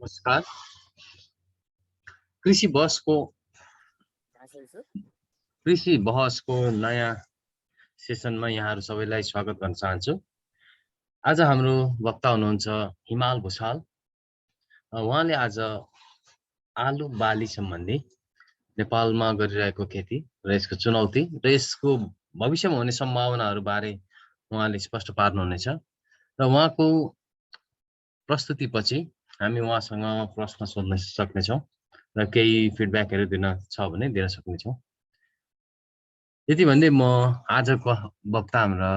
नमस्कार। कृषि बहसको नयाँ सेसनमा यहाँहरू सबैलाई स्वागत गर्न चाहन्छु। आज हाम्रो वक्ता हुनुहुन्छ हिमाल भुषाल। उहाँले आज आलु बाली सम्बन्धी नेपालमा गरिरहेको खेती र यसको चुनौती र यसको भविष्यमा हुने सम्भावनाहरू बारे उहाँले स्पष्ट पार्नुहुनेछ र उहाँको प्रस्तुतिपछि हामी उहाँसँग प्रश्न सोध्न सक्नेछौँ र केही फिडब्याकहरू दिन छ भने दिन सक्नेछौँ। यति भन्दै म आजको वक्ता हाम्रा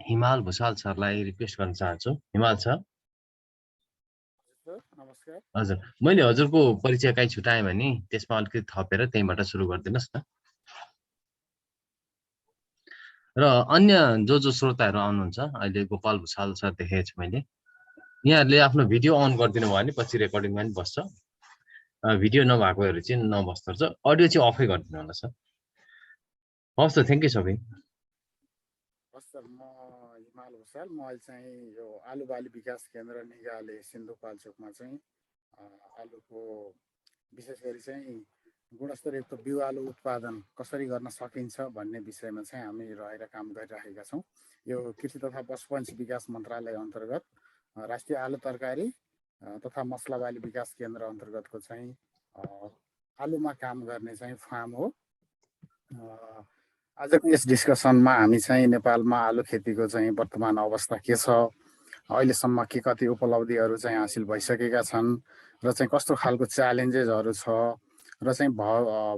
हिमाल भुषाल सरलाई रिक्वेस्ट गर्न चाहन्छु। हिमाल सर। नमस्कार। हजुर, मैले हजुरको परिचय काहीँ छुटाएँ भने त्यसमा अलिकति थपेर त्यहीँबाट सुरु गरिदिनुहोस् न। र अन्य जो श्रोताहरू आउनुहुन्छ, अहिले गोपाल भुषाल सर देखेको छु मैले, यहाँहरूले आफ्नो भिडियो अन गरिदिनु भयो भने पछि रेकर्डिङमा पनि बस्छ। भिडियो नभएकोहरू चाहिँ नबस्दो रहेछ, अडियो चाहिँ अफै गरिदिनु होला सर। हस् त, थ्याङ्क यू सबै। हस् सर, म हिमाल भुषाल। म अहिले चाहिँ यो आलु बाली विकास केन्द्र निगाले सिन्धुपाल्चोकमा चाहिँ आलुको विशेष गरी चाहिँ गुणस्तरयुक्त बिउ आलु उत्पादन कसरी गर्न सकिन्छ भन्ने विषयमा चाहिँ हामी रहेर काम गरिरहेका छौँ। यो कृषि तथा पशुपन्छी विकास मन्त्रालय अन्तर्गत राष्ट्रिय आलु तरकारी तथा मसला बाली विकास केन्द्र अन्तर्गतको चाहिँ आलुमा काम गर्ने चाहिँ फार्म हो। आजको यस डिस्कसनमा हामी चाहिँ नेपालमा आलु खेतीको चाहिँ वर्तमान अवस्था के छ, अहिलेसम्म के कति उपलब्धिहरू चाहिँ हासिल भइसकेका छन् र चाहिँ कस्तो खालको च्यालेन्जेसहरू छ र चाहिँ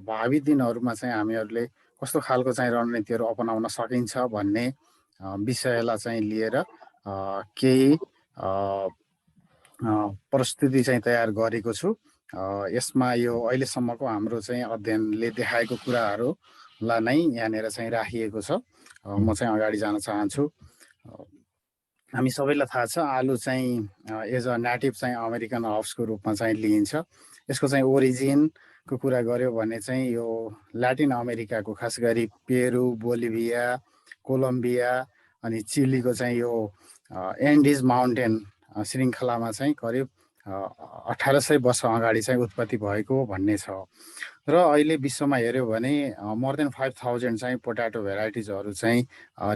भावी दिनहरूमा चाहिँ हामीहरूले कस्तो खालको चाहिँ रणनीतिहरू अपनाउन सकिन्छ भन्ने विषयलाई चाहिँ लिएर केही प्रस्तुति चाहिँ तयार गरेको छु। यसमा यो अहिलेसम्मको हाम्रो चाहिँ अध्ययनले देखाएको कुराहरूलाई नै यहाँनिर चाहिँ राखिएको छ। म चाहिँ अगाडि जान चाहन्छु। हामी सबैलाई थाहा छ आलु चाहिँ एज अ नेटिभ चाहिँ अमेरिकन हर्ब्सको रूपमा चाहिँ लिइन्छ। यसको चाहिँ ओरिजिनको कुरा गऱ्यो भने चाहिँ यो ल्याटिन अमेरिकाको खास गरी पेरू, बोलिभिया, कोलम्बिया अनि चिलीको चाहिँ यो एन्डिज माउन्टेन श्रृङ्खलामा चाहिँ करिब 1800 वर्ष अगाडि चाहिँ उत्पत्ति भएको भन्ने छ। र अहिले विश्वमा हेऱ्यो भने मोर देन 5000 चाहिँ पोट्याटो भेराइटिजहरू चाहिँ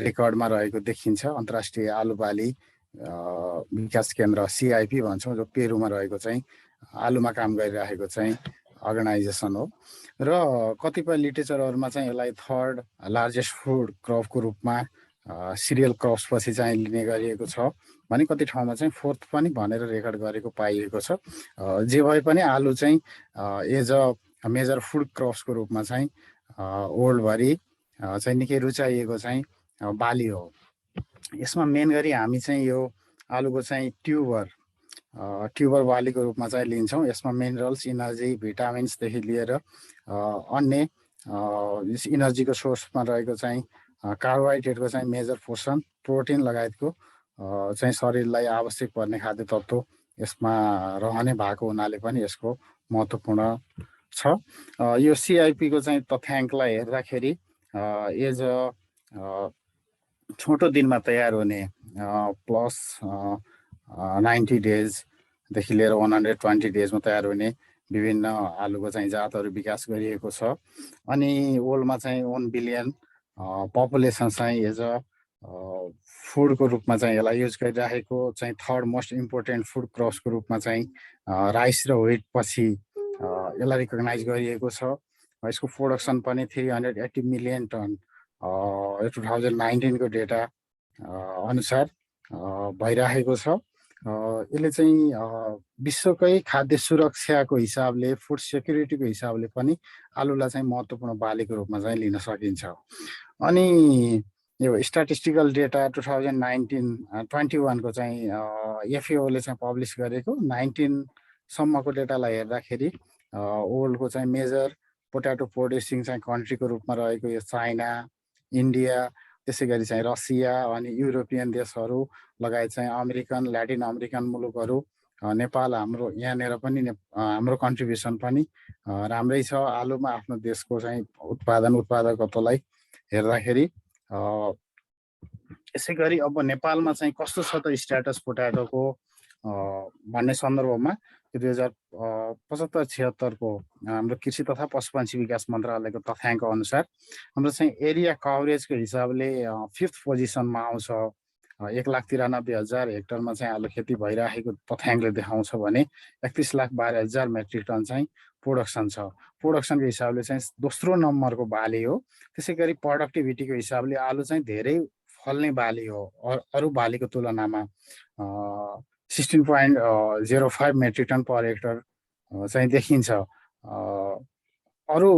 रेकर्डमा रहेको देखिन्छ। अन्तर्राष्ट्रिय आलु बाली विकास केन्द्र CIP भन्छौँ, जो पेरूमा रहेको चाहिँ आलुमा काम गरिरहेको चाहिँ अर्गनाइजेसन हो। र कतिपय लिटरेचरहरूमा चाहिँ यसलाई थर्ड लार्जेस्ट फुड क्रपको रूपमा सिरियल क्रप्स पछि चाहिँ लिने गरिएको छ भने कति ठाउँमा चाहिँ फोर्थ पनि भनेर रेकर्ड गरेको पाइएको छ। जे भए पनि आलु चाहिँ एज अ मेजर फुड क्रप्सको रूपमा चाहिँ वर्ल्डभरि चाहिँ निकै रुचाइएको चाहिँ बाली हो। यसमा मेन गरी हामी चाहिँ यो आलुको चाहिँ ट्युबर बालीको रूपमा चाहिँ लिन्छौँ। यसमा मिनरल्स, इनर्जी, भिटामिन्सदेखि लिएर अन्य इनर्जीको सोर्समा रहेको चाहिँ कार्बोहाइड्रेटको चाहिँ मेजर पोर्सन, प्रोटिन लगायतको चाहिँ शरीरलाई आवश्यक पर्ने खाद्य तत्त्व यसमा रहने भएको हुनाले पनि यसको महत्त्वपूर्ण छ। यो CIP को चाहिँ तथ्याङ्कलाई हेर्दाखेरि एज अ छोटो दिनमा तयार हुने प्लस 90 डेजदेखि लिएर 120 डेजमा तयार हुने विभिन्न आलुको चाहिँ जातहरू विकास गरिएको छ। अनि वर्ल्डमा चाहिँ 1 बिलियन पपुलेसन चाहिँ एज अ फुडको रूपमा चाहिँ यसलाई युज गरिरहेको चाहिँ थर्ड मोस्ट इम्पोर्टेन्ट फुड क्रप्सको रूपमा चाहिँ राइस र व्हिट पछि यसलाई रिकगनाइज गरिएको छ। यसको प्रोडक्सन पनि 380 मिलियन टन 2019 को डेटा अनुसार भइरहेको छ। यसले चाहिँ विश्वकै खाद्य सुरक्षाको हिसाबले, फुड सेक्युरिटीको हिसाबले पनि आलुलाई चाहिँ महत्त्वपूर्ण बालीको रूपमा चाहिँ लिन सकिन्छ। अनि यो स्ट्याटिस्टिकल डेटा 2019-21 को चाहिँ FAO ले चाहिँ पब्लिस गरेको 19 सम्मको डेटालाई हेर्दाखेरि वर्ल्डको चाहिँ मेजर पोट्याटो प्रोड्युसिङ चाहिँ कन्ट्रीको रूपमा रहेको यो चाइना, इन्डिया, त्यसै गरी चाहिँ रसिया अनि युरोपियन देशहरू लगायत चाहिँ अमेरिकन, ल्याटिन अमेरिकन मुलुकहरू, नेपाल, हाम्रो यहाँनिर पनि हाम्रो कन्ट्रिब्युसन पनि राम्रै छ आलुमा। आफ्नो देशको चाहिँ उत्पादकत्वलाई हेर्दाखेरि यसै गरी अब नेपालमा चाहिँ कस्तो छ त स्ट्याटस पोट्याटोको भन्ने सन्दर्भमा 2075-76को हाम्रो कृषि तथा पशुपन्छी विकास मन्त्रालयको तथ्याङ्क अनुसार हाम्रो चाहिँ एरिया कभरेजको हिसाबले 5th पोजिसनमा आउँछ। 1,93,000 हेक्टरमा चाहिँ आलु खेती भइरहेको तथ्याङ्कले देखाउँछ भने 31,12,000 मेट्रिक टन चाहिँ प्रोडक्सन छ। प्रोडक्सनको हिसाबले चाहिँ दोस्रो नम्बरको बाली हो। त्यसै गरी प्रोडक्टिभिटीको हिसाबले आलु चाहिँ धेरै फल्ने बाली हो। अरू बालीको तुलनामा 16.05 मेट्रिक टन पर हेक्टर चाहिँ देखिन्छ। अरू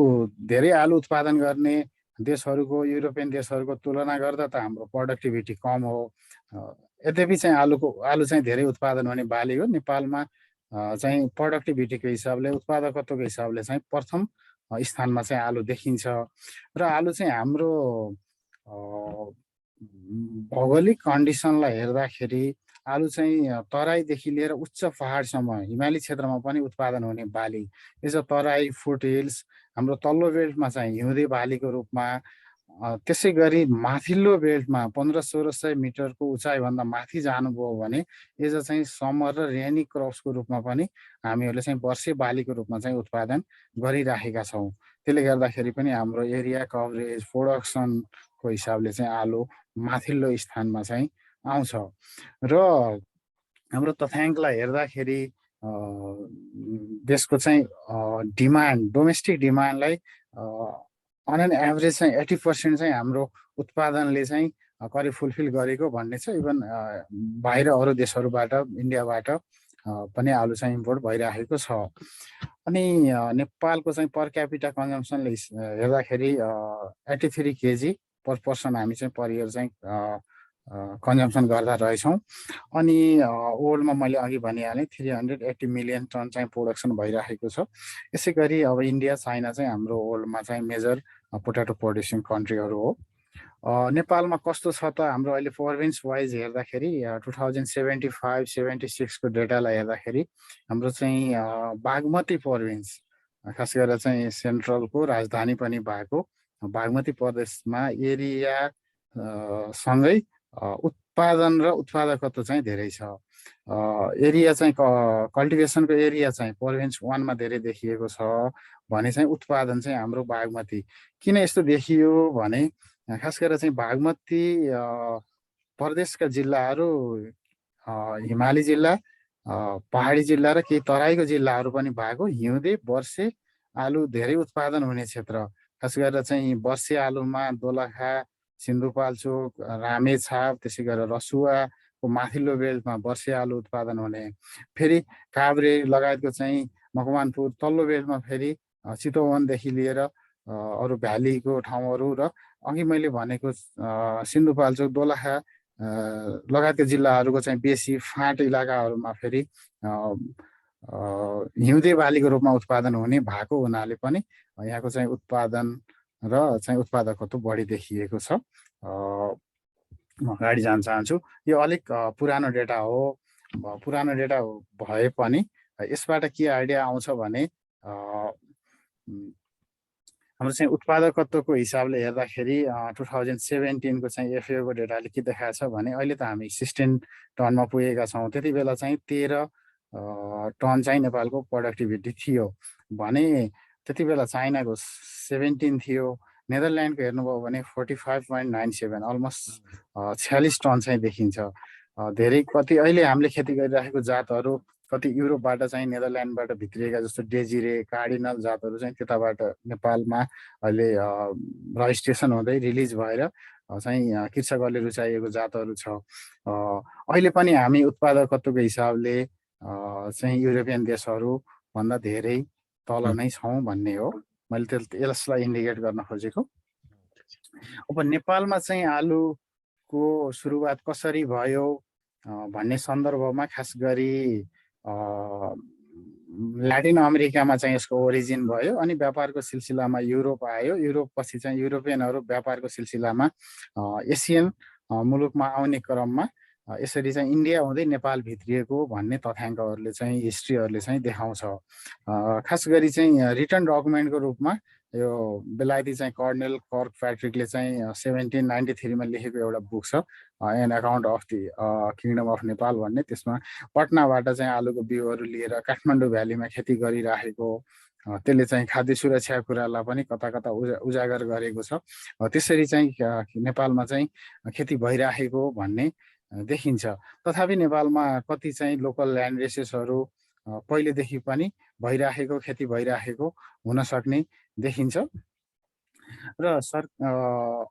धेरै आलु उत्पादन गर्ने देशहरूको युरोपियन देशहरूको तुलना गर्दा त हाम्रो प्रोडक्टिभिटी कम हो। यद्यपि चाहिँ आलु चाहिँ धेरै उत्पादन हुने बाली हो। नेपालमा चाहिँ प्रोडक्टिभिटीको हिसाबले उत्पादकत्वको हिसाबले चाहिँ प्रथम स्थानमा चाहिँ आलु देखिन्छ। र आलु चाहिँ हाम्रो भौगोलिक कन्डिसनलाई हेर्दाखेरि आलु चाहिँ तराईदेखि लिएर उच्च पहाडसम्म हिमाली क्षेत्रमा पनि उत्पादन हुने बाली। यसो तराई, फुटहिल्स, हाम्रो तल्लो बेल्टमा चाहिँ हिउँदे बालीको रूपमा, त्यसै गरी माथिल्लो बेल्टमा 1500-1600 मिटरको उचाइभन्दा माथि जानुभयो भने एज चाहिँ समर र रेनी क्रप्सको रूपमा पनि हामीहरूले चाहिँ वर्षे बालीको रूपमा चाहिँ उत्पादन गरिराखेका छौँ। त्यसले गर्दाखेरि पनि हाम्रो एरिया कभरेज प्रोडक्सनको हिसाबले चाहिँ आलु माथिल्लो स्थानमा चाहिँ आउँछ। र हाम्रो तथ्याङ्कलाई हेर्दाखेरि देशको चाहिँ डिमान्ड, डोमेस्टिक डिमान्डलाई अन एन एभरेज चाहिँ 80% चाहिँ हाम्रो उत्पादनले चाहिँ करिब फुलफिल गरेको भन्ने छ। इभन बाहिर अरू देशहरूबाट, इन्डियाबाट पनि आलु चाहिँ इम्पोर्ट भइरहेको छ। अनि नेपालको चाहिँ पर क्यापिटा कन्जम्सनले हेर्दाखेरि 83 केजी पर पर्सन हामी चाहिँ पर इयर चाहिँ कन्जम्सन गर्दा रहेछौँ। अनि वर्ल्डमा मैले अघि भनिहालेँ 380 मिलियन टन चाहिँ प्रोडक्सन भइरहेको छ। यसै गरी अब इन्डिया, चाइना चाहिँ हाम्रो वर्ल्डमा चाहिँ मेजर पोटेटो प्रोड्युसिङ कन्ट्रीहरू हो। नेपालमा कस्तो छ त हाम्रो अहिले प्रोभिन्स वाइज हेर्दाखेरि 2075-76 को डेटालाई हेर्दाखेरि हाम्रो चाहिँ बागमती प्रोभिन्स, खास गरेर चाहिँ सेन्ट्रलको राजधानी पनि भएको बागमती प्रदेशमा एरिया सँगै उत्पादन र उत्पादकत्व चाहिँ धेरै छ। एरिया चाहिँ कल्टिभेसनको एरिया चाहिँ प्रोभिन्स 1 मा धेरै देखिएको छ भने चाहिँ उत्पादन चाहिँ हाम्रो बागमती। किन यस्तो देखियो भने खास गरेर चाहिँ बागमती प्रदेशका जिल्लाहरू हिमाली जिल्ला, पहाडी जिल्ला र केही तराईको जिल्लाहरू पनि भएको हिउँदे वर्षे आलु धेरै उत्पादन हुने क्षेत्र। खास गरेर चाहिँ वर्षे आलुमा दोलखा, सिन्धुपाल्चोक, रामेछाप, त्यसै गरेर रसुवाको माथिल्लो बेल्टमा वर्षे आलु उत्पादन हुने। फेरि काभ्रे लगायतको चाहिँ मकवानपुर तल्लो बेल्टमा फेरि चितवनदेखि लिएर अरू भ्यालीको ठाउँहरू र अघि मैले भनेको सिन्धुपाल्चोक, दोलखा लगायतका जिल्लाहरूको चाहिँ बेसी फाँट इलाकाहरूमा फेरि हिउँदे बालीको रूपमा उत्पादन हुने भएको हुनाले पनि यहाँको चाहिँ उत्पादन र चाहिँ उत्पादकत्व बढी देखिएको छ। म अगाडि जान चाहन्छु। यो अलिक पुरानो डेटा हो। पुरानो डेटा भए पनि यसबाट के आइडिया आउँछ भने हाम्रो चाहिँ उत्पादकत्वको हिसाबले हेर्दाखेरि 2017 को चाहिँ एफएओ को डेटाले के देखाएको छ भने अहिले त हामी 16 टनमा पुगेका छौँ। त्यति बेला चाहिँ 13 टन चाहिँ नेपालको प्रोडक्टिभिटी थियो भने त्यति बेला चाइनाको 17 थियो। नेदरल्यान्डको हेर्नुभयो भने 45.97, अलमोस्ट 46 टन चाहिँ देखिन्छ। धेरै कति अहिले हामीले खेती गरिरहेको जातहरू कति युरोपबाट चाहिँ नेदरल्यान्डबाट भित्रिएका जस्तो डेजिरे, कार्डिनल जातहरू चाहिँ त्यताबाट नेपालमा अहिले रजिस्ट्रेसन हुँदै रिलिज भएर चाहिँ कृषकहरूले रुचाइएको जातहरू छ। अहिले पनि हामी उत्पादकत्वको हिसाबले चाहिँ युरोपियन देशहरू भन्दा धेरै तल नै छौँ भन्ने हो। मैले यसलाई इन्डिकेट गर्न खोजेको। अब नेपालमा चाहिँ आलुको सुरुवात कसरी भयो भन्ने सन्दर्भमा खास गरी ल्याटिन अमेरिकामा चाहिँ यसको ओरिजिन भयो अनि व्यापारको सिलसिलामा युरोप आयो। युरोप पछि चाहिँ युरोपियनहरू व्यापारको सिलसिलामा एसियन मुलुकमा आउने क्रममा यसरी चाहिँ इन्डिया हुँदै नेपाल भित्रिएको भन्ने तथ्याङ्कहरूले चाहिँ हिस्ट्रीहरूले चाहिँ देखाउँछ। खास गरी चाहिँ रिटर्न डकुमेन्टको रूपमा यो बेलायती चाहिँ कर्नेल कर्कफ्याट्रिकले चाहिँ 1793 मा लेखेको एउटा बुक छ, an account of the kingdom of Nepal भन्ने। त्यसमा पटनाबाट चाहिँ आलुको बिउहरू लिएर काठमाडौँ भ्यालीमा खेती गरिराखेको, त्यसले चाहिँ खाद्य सुरक्षाको कुरालाई पनि कता कता उजागर गरेको छ। त्यसरी चाहिँ नेपालमा चाहिँ खेती भइराखेको भन्ने देखिन्छ। तथापि नेपालमा कति चाहिँ लोकल ल्यान्ड रेसेसहरू पहिलेदेखि पनि भइराखेको, खेती भइराखेको हुन सक्ने देखिन्छ। र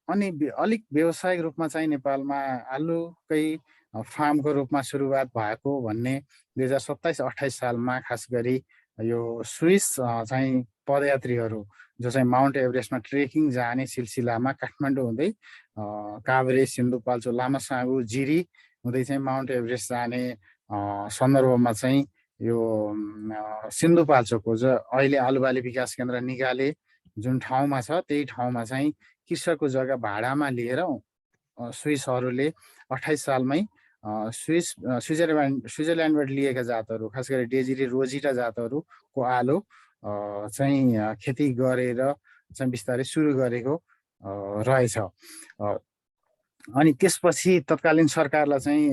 अनि अलिक व्यावसायिक रूपमा चाहिँ नेपालमा आलुकै फार्मको रूपमा सुरुवात भएको भन्ने 2027-28 सालमा खास गरी यो स्विस चाहिँ पदयात्रीहरू जो चाहिँ माउन्ट एभरेस्टमा ट्रेकिङ जाने सिलसिलामा काठमाडौँ हुँदै काभ्रे, सिन्धुपाल्चोक, लामासाँगु, जिरी हुँदै चाहिँ माउन्ट एभरेस्ट जाने सन्दर्भमा चाहिँ यो सिन्धुपाल्चोकको जो अहिले आलुबाली विकास केन्द्र निगाले जुन ठाउँमा छ त्यही ठाउँमा चाहिँ कृषकको जग्गा भाडामा लिएर स्विसहरूले 28 सालमै स्विजरल्यान्डबाट लिएका जातहरू, खास गरी डेजिरी रोजिटा जातहरूको आलु चाहिँ खेती गरेर चाहिँ बिस्तारै सुरु गरेको रहेछ। अनि त्यसपछि तत्कालीन सरकारलाई चाहिँ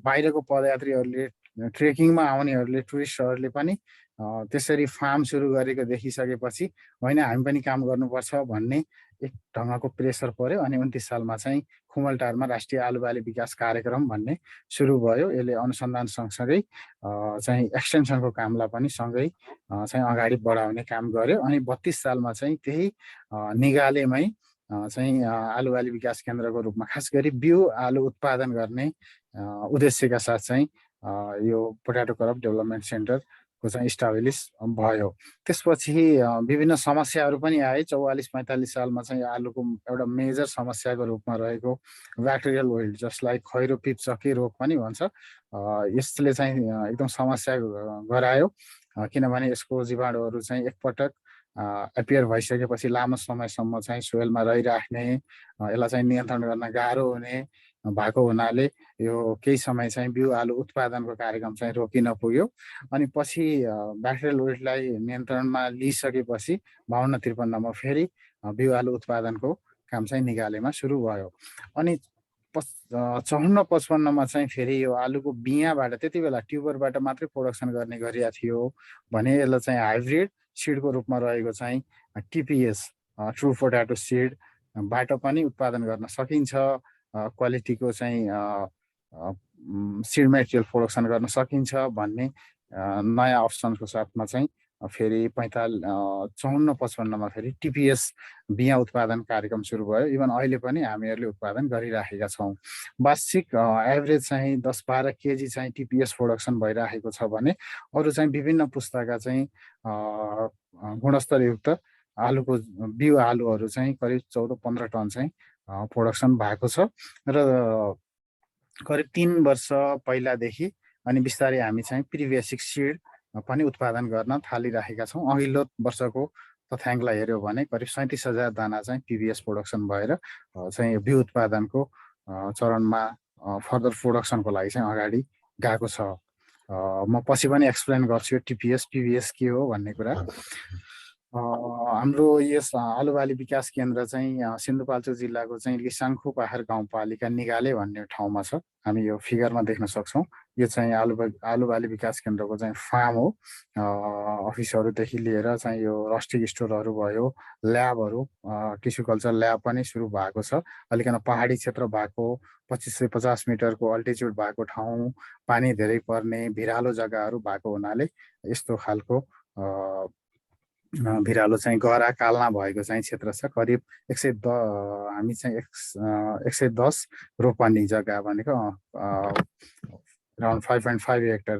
बाहिरको पदयात्रीहरूले, ट्रेकिङमा आउनेहरूले, टुरिस्टहरूले पनि त्यसरी फार्म सुरु गरेको देखिसकेपछि होइन हामी पनि काम गर्नुपर्छ भन्ने एक ढङ्गको प्रेसर पर्यो। अनि 29 सालमा चाहिँ खुमलटारमा राष्ट्रिय आलुबाली विकास कार्यक्रम भन्ने सुरु भयो। यसले अनुसन्धान सँगसँगै चाहिँ एक्सटेन्सनको कामलाई पनि सँगै चाहिँ अगाडि बढाउने काम गर्यो। अनि 32 सालमा चाहिँ त्यही निगालेमै चाहिँ आलुबाली विकास केन्द्रको रूपमा खास गरी बिउ आलु उत्पादन गर्ने उद्देश्यका साथ चाहिँ यो पोटाटो क्रप डेभलपमेन्ट सेन्टरको चाहिँ इस्टाब्लिस भयो। त्यसपछि विभिन्न समस्याहरू पनि आए। 44-45 सालमा चाहिँ आलुको एउटा मेजर समस्याको रूपमा रहेको ब्याक्टेरियल विल्ट, जसलाई खैरो पिपचके रोग पनि भन्छ, यसले चाहिँ एकदम समस्या गरायो। किनभने यसको जीवाणुहरू चाहिँ एकपटक एपियर भइसकेपछि लामो समयसम्म चाहिँ सोइलमा रहिराख्ने, यसलाई चाहिँ नियन्त्रण गर्न गाह्रो हुने भएको हुनाले यो केही समय चाहिँ बिउ आलु उत्पादनको कार्यक्रम चाहिँ रोकिन पुग्यो। अनि पछि ब्याक्टेरियल विल्टलाई नियन्त्रणमा लिइसकेपछि 52-53 फेरि बिउ आलु उत्पादनको काम चाहिँ निगालेमा सुरु भयो। अनि 54-55 चाहिँ फेरि यो आलुको बियाबाट, त्यति बेला ट्युबरबाट मात्रै प्रोडक्सन गर्ने गरिया थियो भने यसलाई चाहिँ हाइब्रिड सिडको रूपमा रहेको चाहिँ टिपिएस, ट्रु पोटाटो सिडबाट पनि उत्पादन गर्न सकिन्छ। क्वालिटीको चाहिँ सिड मेटेरियल प्रोडक्सन गर्न सकिन्छ भन्ने नयाँ अप्सनको साथमा चाहिँ फेरि 54-55 फेरि टिपिएस बिया उत्पादन कार्यक्रम सुरु भयो। इभन अहिले पनि हामीहरूले उत्पादन गरिराखेका छौँ। वार्षिक एभरेज चाहिँ 10-12 केजी चाहिँ टिपिएस प्रोडक्सन भइराखेको छ भने अरू चाहिँ विभिन्न पुस्ताका चाहिँ गुणस्तरयुक्त आलुको बिउ आलुहरू चाहिँ करिब 14-15 टन चाहिँ प्रोडक्सन भएको छ। र करिब 3 वर्ष पहिलादेखि अनि बिस्तारै हामी चाहिँ प्रिबेसिक सिड पनि उत्पादन गर्न थालिराखेका छौँ। अघिल्लो वर्षको तथ्याङ्कलाई हेऱ्यो भने करिब 37,000 दाना चाहिँ पिबिएस प्रोडक्सन भएर चाहिँ बिउ उत्पादनको चरणमा फर्दर प्रोडक्सनको लागि चाहिँ अगाडि गएको छ। म पछि पनि एक्सप्लेन गर्छु टिपिएस पिबिएस के हो भन्ने कुरा। हाम्रो यस आलुबाली विकास केन्द्र चाहिँ सिन्धुपाल्चोक जिल्लाको चाहिँ लिसाङखु पाहाड गाउँपालिका निगाले भन्ने ठाउँमा छ। हामी यो फिगरमा देख्न सक्छौँ। यो चाहिँ आलुबाली विकास केन्द्रको चाहिँ फार्म हो। अफिसहरूदेखि लिएर चाहिँ यो रस्टिक स्टोरहरू भयो, ल्याबहरू, टिस्यु कल्चर ल्याब पनि सुरु भएको छ। अलिकन पहाडी क्षेत्र भएको, 2550 मिटरको अल्टिच्युड भएको ठाउँ, पानी धेरै पर्ने भिरालो जग्गाहरू भएको हुनाले यस्तो खालको भिरालो चाहिँ गरा कालना भएको चाहिँ क्षेत्र छ। करिब 110 हामी चाहिँ 110 रोपनी जग्गा भनेको अराउन्ड 5.5 हेक्टर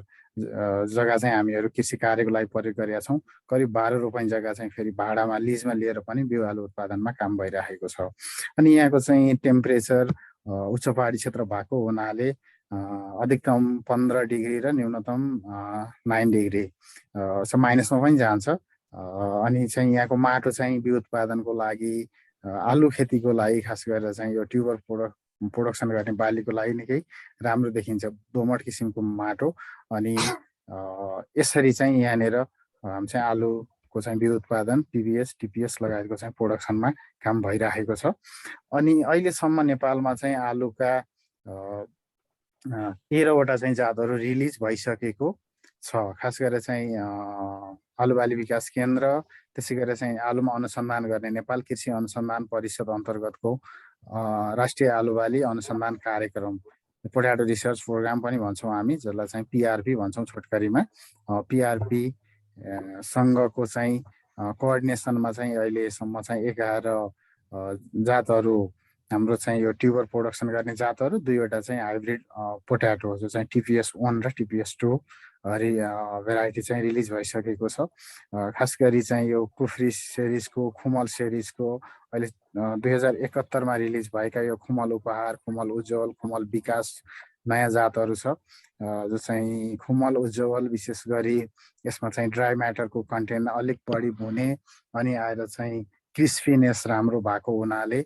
जग्गा चाहिँ हामीहरू कृषि कार्यको लागि प्रयोग गरेका छौँ। करिब 12 रोपनी जग्गा चाहिँ फेरि भाडामा लिजमा लिएर पनि बिउ आलु उत्पादनमा काम भइरहेको छ। अनि यहाँको चाहिँ टेम्परेचर उच्च पहाडी क्षेत्र भएको हुनाले अधिकतम 15 डिग्री र न्यूनतम 9 डिग्री माइनसमा पनि जान्छ। अनि चाहिँ यहाँको माटो चाहिँ बिउ उत्पादनको लागि, आलु खेतीको लागि खास गरेर चाहिँ यो ट्युबर प्रोडक्सन गर्ने बालीको लागि निकै राम्रो देखिन्छ, दोमट किसिमको माटो। अनि यसरी चाहिँ यहाँनिर हामी चाहिँ आलुको को चाहिँ बिउ उत्पादन, पिबिएस, टिपिएस लगायतको चाहिँ प्रोडक्सनमा काम भइरहेको छ। अनि अहिलेसम्म नेपालमा चाहिँ आलुका 13वटा चाहिँ जातहरू रिलिज भइसकेको छ। खास गरेर चाहिँ आलु बाली विकास केन्द्र, त्यसै गरेर चाहिँ आलुमा अनुसन्धान गर्ने नेपाल कृषि अनुसन्धान परिषद अन्तर्गतको राष्ट्रिय आलु बाली अनुसन्धान कार्यक्रम, पोट्याटो रिसर्च प्रोग्राम पनि भन्छौँ हामी, जसलाई चाहिँ पिआरपी भन्छौँ छोटकरीमा। पिआरपी सँगको चाहिँ कोअर्डिनेसनमा चाहिँ अहिलेसम्म चाहिँ 11 जातहरू हाम्रो चाहिँ यो ट्युबर प्रोडक्सन गर्ने जातहरू, 2वटा चाहिँ हाइब्रिड पोट्याटो जो चाहिँ टिपिएस 1 र टिपिएस 2 भेराइटी चाहिँ रिलिज भइसकेको छ। खास गरी चाहिँ यो कुफ्री सिरिजको, खुमल सिरिजको अहिले 2071मा रिलिज भएका यो खुमल उपहार, खुमल उज्जवल, खुमल विकास नयाँ जातहरू छ। जो चाहिँ खुमल उज्जवल विशेष गरी यसमा चाहिँ ड्राई म्याटरको कन्टेन्ट अलिक बढी हुने अनि आएर चाहिँ क्रिस्पीनेस राम्रो भएको हुनाले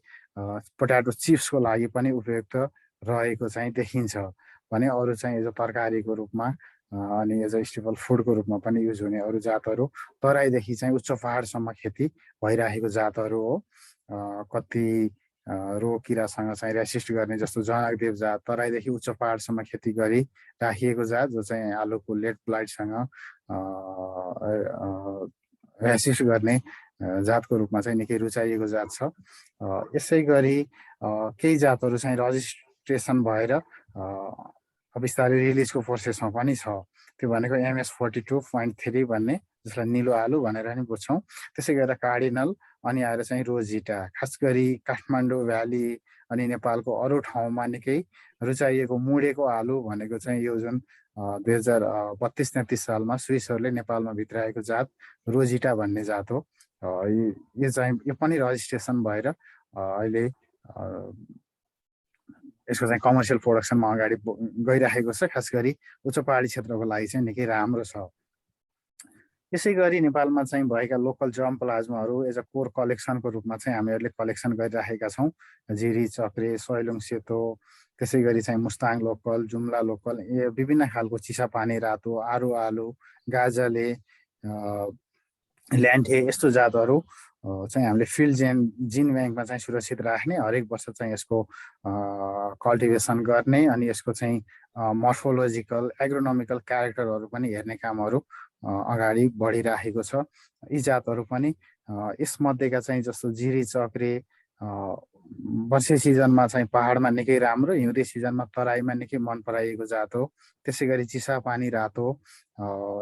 पोट्याटो चिप्सको लागि पनि उपयुक्त रहेको चाहिँ देखिन्छ भने अरू चाहिँ एज अ तरकारीको रूपमा अनि एज अ स्टेपल फुडको रूपमा पनि युज हुने अरू जातहरू तराईदेखि चाहिँ उच्च पहाडसम्म खेती भइरहेको जातहरू हो। कति रोग किरासँग चाहिँ रेसिस्ट गर्ने जस्तो जनकदेव जात तराईदेखि उच्च पहाडसम्म खेती गरी राखिएको जात, जो चाहिँ आलुको लेट ब्लाइटसँग रेसिस्ट गर्ने जातको रूपमा चाहिँ निकै रुचाइएको जात छ। यसै गरी केही जातहरू चाहिँ रजिस्ट्रेसन भएर बिस्तारै रिलिजको प्रोसेसमा पनि छ। त्यो भनेको MS 42.3 भन्ने, जसलाई निलो आलु भनेर नि बुझ्छौँ। त्यसै गरेर कार्डिनल अनि आएर चाहिँ रोजिटा। खास गरी काठमाडौँ भ्याली अनि नेपालको अरू ठाउँमा निकै रुचाइएको मुडेको आलु भनेको चाहिँ यो जुन 2032-33 सालमा स्विसहरूले नेपालमा भित्राएको जात रोजिटा भन्ने जात हो। यो पनि रजिस्ट्रेसन भएर अहिले यसको चाहिँ कमर्सियल प्रोडक्सनमा अगाडि गइरहेको छ। खास गरी उच्च पहाडी क्षेत्रको लागि चाहिँ निकै राम्रो छ। यसै गरी नेपालमा चाहिँ भएका लोकल जर्म प्लाज्माहरू एज अ कोर कलेक्सनको रूपमा चाहिँ हामीहरूले कलेक्सन गरिराखेका छौँ। जिरी, चक्रे, सैलुङ सेतो, त्यसै गरी चाहिँ मुस्ताङ लोकल, जुम्ला लोकल, विभिन्न खालको चिसापानी रातो, आरु आलु, गाजले, ल्यान्ठे यस्तो जातहरू चाहिँ हामीले फिल्ड जिन ब्याङ्कमा चाहिँ सुरक्षित राख्ने, हरेक वर्ष चाहिँ यसको कल्टिभेसन गर्ने अनि यसको चाहिँ मर्फोलोजिकल एग्रोनोमिकल क्यारेक्टरहरू पनि हेर्ने कामहरू अगाडि बढिराखेको छ। यी जातहरू पनि यसमध्येका चाहिँ जस्तो जिरी, चक्रे वर्षे सिजनमा चाहिँ पहाडमा निकै राम्रो, हिउँदे सिजनमा तराईमा निकै मन पराइएको जात हो। त्यसै गरी चिसापानी रातो,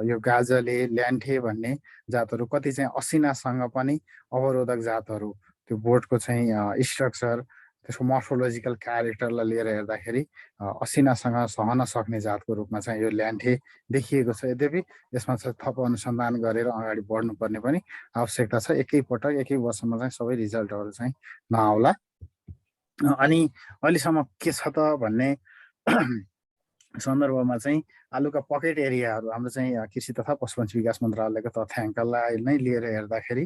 यो गाजले, ल्यान्ठे भन्ने जातहरू कति चाहिँ असिनासँग पनि अवरोधक जातहरू, त्यो बोटको चाहिँ स्ट्रक्चर, त्यसको मर्फोलोजिकल क्यारेक्टरलाई लिएर हेर्दाखेरि असिनासँग सहन सक्ने जातको रूपमा चाहिँ यो ल्यान्ठे देखिएको छ। यद्यपि यसमा चाहिँ थप अनुसन्धान गरेर अगाडि बढ्नुपर्ने पनि आवश्यकता छ। एकैपटक एकै वर्षमा चाहिँ सबै रिजल्टहरू चाहिँ नआउला। अनि अहिलेसम्म के छ त भन्ने सन्दर्भमा चाहिँ आलुका पकेट एरियाहरू हाम्रो चाहिँ कृषि तथा पशुपन्छी विकास मन्त्रालयको तथ्याङ्कलाई नै लिएर हेर्दाखेरि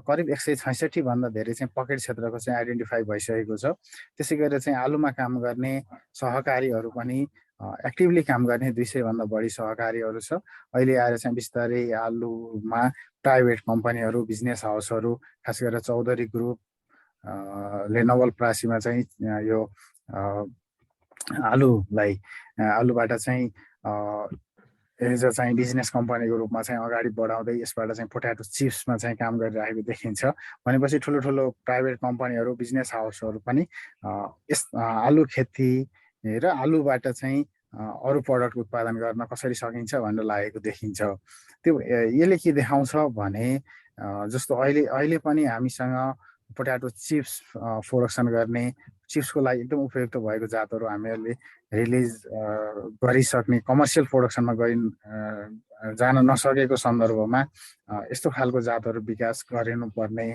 करिब 166 भन्दा धेरै चाहिँ पकेट क्षेत्रको चाहिँ आइडेन्टिफाई भइसकेको छ। त्यसै गरेर चाहिँ आलुमा काम गर्ने सहकारीहरू पनि एक्टिभली काम गर्ने 200 भन्दा बढी सहकारीहरू छ। अहिले आएर चाहिँ बिस्तारै आलुमा प्राइभेट कम्पनीहरू, बिजनेस हाउसहरू, खास गरेर चौधरी ग्रुप ले नवलपरासीमा चाहिँ यो आलुबाट चाहिँ एज अ चाहिँ बिजनेस कम्पनीको रूपमा चाहिँ अगाडि बढाउँदै यसबाट चाहिँ पोट्याटो चिप्समा चाहिँ काम गरिरहेको देखिन्छ। भनेपछि ठुलो ठुलो प्राइभेट कम्पनीहरू, बिजनेस हाउसहरू पनि यस आलु खेती र आलुबाट चाहिँ अरू प्रडक्ट उत्पादन गर्न कसरी सकिन्छ भनेर लागेको देखिन्छ। त्यो यसले के देखाउँछ भने जस्तो अहिले पनि हामीसँग पोट्याटो चिप्स प्रोडक्सन गर्ने, चिप्सको लागि एकदम उपयुक्त भएको जातहरू हामीहरूले रिलिज गरिसक्ने, कमर्सियल प्रोडक्सनमा जान नसकेको सन्दर्भमा यस्तो खालको जातहरू विकास गरिनुपर्ने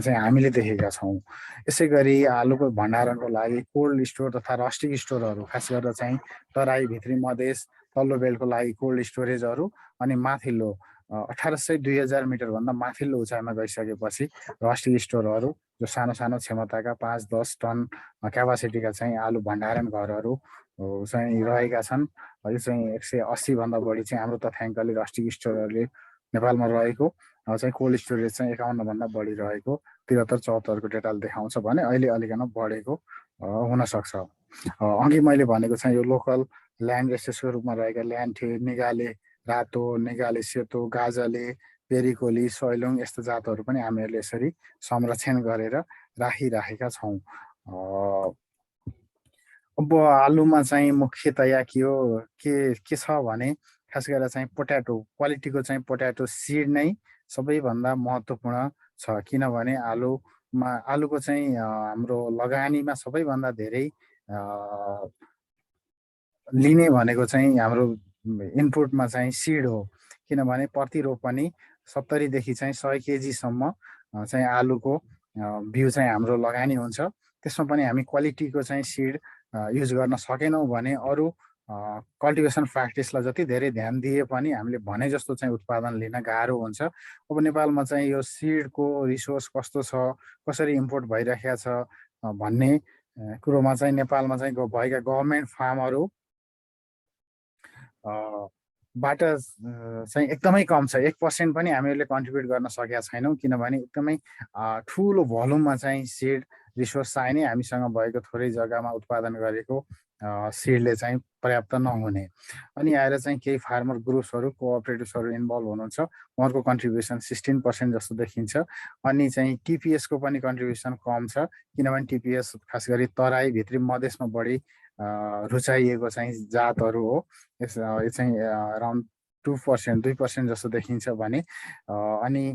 चाहिँ हामीले देखेका छौँ। यसै गरी आलुको भण्डारणको लागि कोल्ड स्टोर तथा रस्टिक स्टोरहरू, खास गरेर चाहिँ तराई, भित्री मधेस, तल्लो बेल्टको लागि कोल्ड स्टोरेजहरू अनि माथिल्लो 1800-2000 मिटरभन्दा माथिल्लो उचाइमा गइसकेपछि रस्टिक स्टोरहरू, जो सानो सानो क्षमताका 5-10 टन क्यापासिटीका चाहिँ आलु भण्डारण घरहरू चाहिँ रहेका छन्। यो चाहिँ 180 भन्दा बढी चाहिँ हाम्रो तथ्याङ्कले रस्टिक स्टोरहरूले नेपालमा रहेको चाहिँ कोल्ड स्टोरेज चाहिँ 51 भन्दा बढी रहेको 73-74 को डेटा देखाउँछ भने अहिले अलिकन बढेको हुनसक्छ। अघि मैले भनेको चाहिँ यो लोकल ल्यान्ड रेसेसको रूपमा रहेका ल्यान्डे, निगाले रातो, निगाले सेतो, गाजले, पेरिकोली, सैलुङ यस्ता जातहरू पनि हामीहरूले यसरी संरक्षण गरेर राखिराखेका छौँ। अब आलुमा चाहिँ मुख्यतया के छ भने खास गरेर चाहिँ पोट्याटो क्वालिटीको चाहिँ पोट्याटो सिड नै सबैभन्दा महत्त्वपूर्ण छ। किनभने आलुको चाहिँ हाम्रो लगानीमा सबैभन्दा धेरै लिने भनेको चाहिँ हाम्रो इनपुटमा चाहिँ सिड हो। किनभने प्रति रोपनी 70 देखि चाहिँ 100 केजीसम्म चाहिँ आलुको बिउ चाहिँ हाम्रो लगानी हुन्छ। त्यसमा पनि हामी क्वालिटीको चाहिँ सिड युज गर्न सकेनौँ भने अरू कल्टिभेसन प्र्याक्टिसलाई जति धेरै ध्यान दिए पनि हामीले भने जस्तो चाहिँ उत्पादन लिन गाह्रो हुन्छ। अब नेपालमा चाहिँ यो सिडको रिसोर्स कस्तो छ, कसरी इम्पोर्ट भइरहेको छ भन्ने कुरोमा चाहिँ नेपालमा चाहिँ भएका गभर्मेन्ट फार्महरू बाट चाहिँ एकदमै कम छ। 1% पनि हामीहरूले कन्ट्रिब्युट गर्न सकेका छैनौँ। किनभने एकदमै ठुलो भोल्युममा चाहिँ सिड रिसोर्स चाहिने, हामीसँग भएको थोरै जग्गामा उत्पादन गरेको सिडले चाहिँ पर्याप्त नहुने। अनि आएर चाहिँ केही फार्मर ग्रुप्सहरू, कोअपरेटिभ्सहरू इन्भल्भ हुनुहुन्छ। उहाँहरूको कन्ट्रिब्युसन 16% जस्तो देखिन्छ। अनि चाहिँ टिपिएसको पनि कन्ट्रिब्युसन कम छ। किनभने टिपिएस खास गरी तराई भित्री मधेसमा बढी रुचाइएको चाहिँ जातहरू हो। यो चाहिँ अराउन्ड 2% जस्तो देखिन्छ भने अनि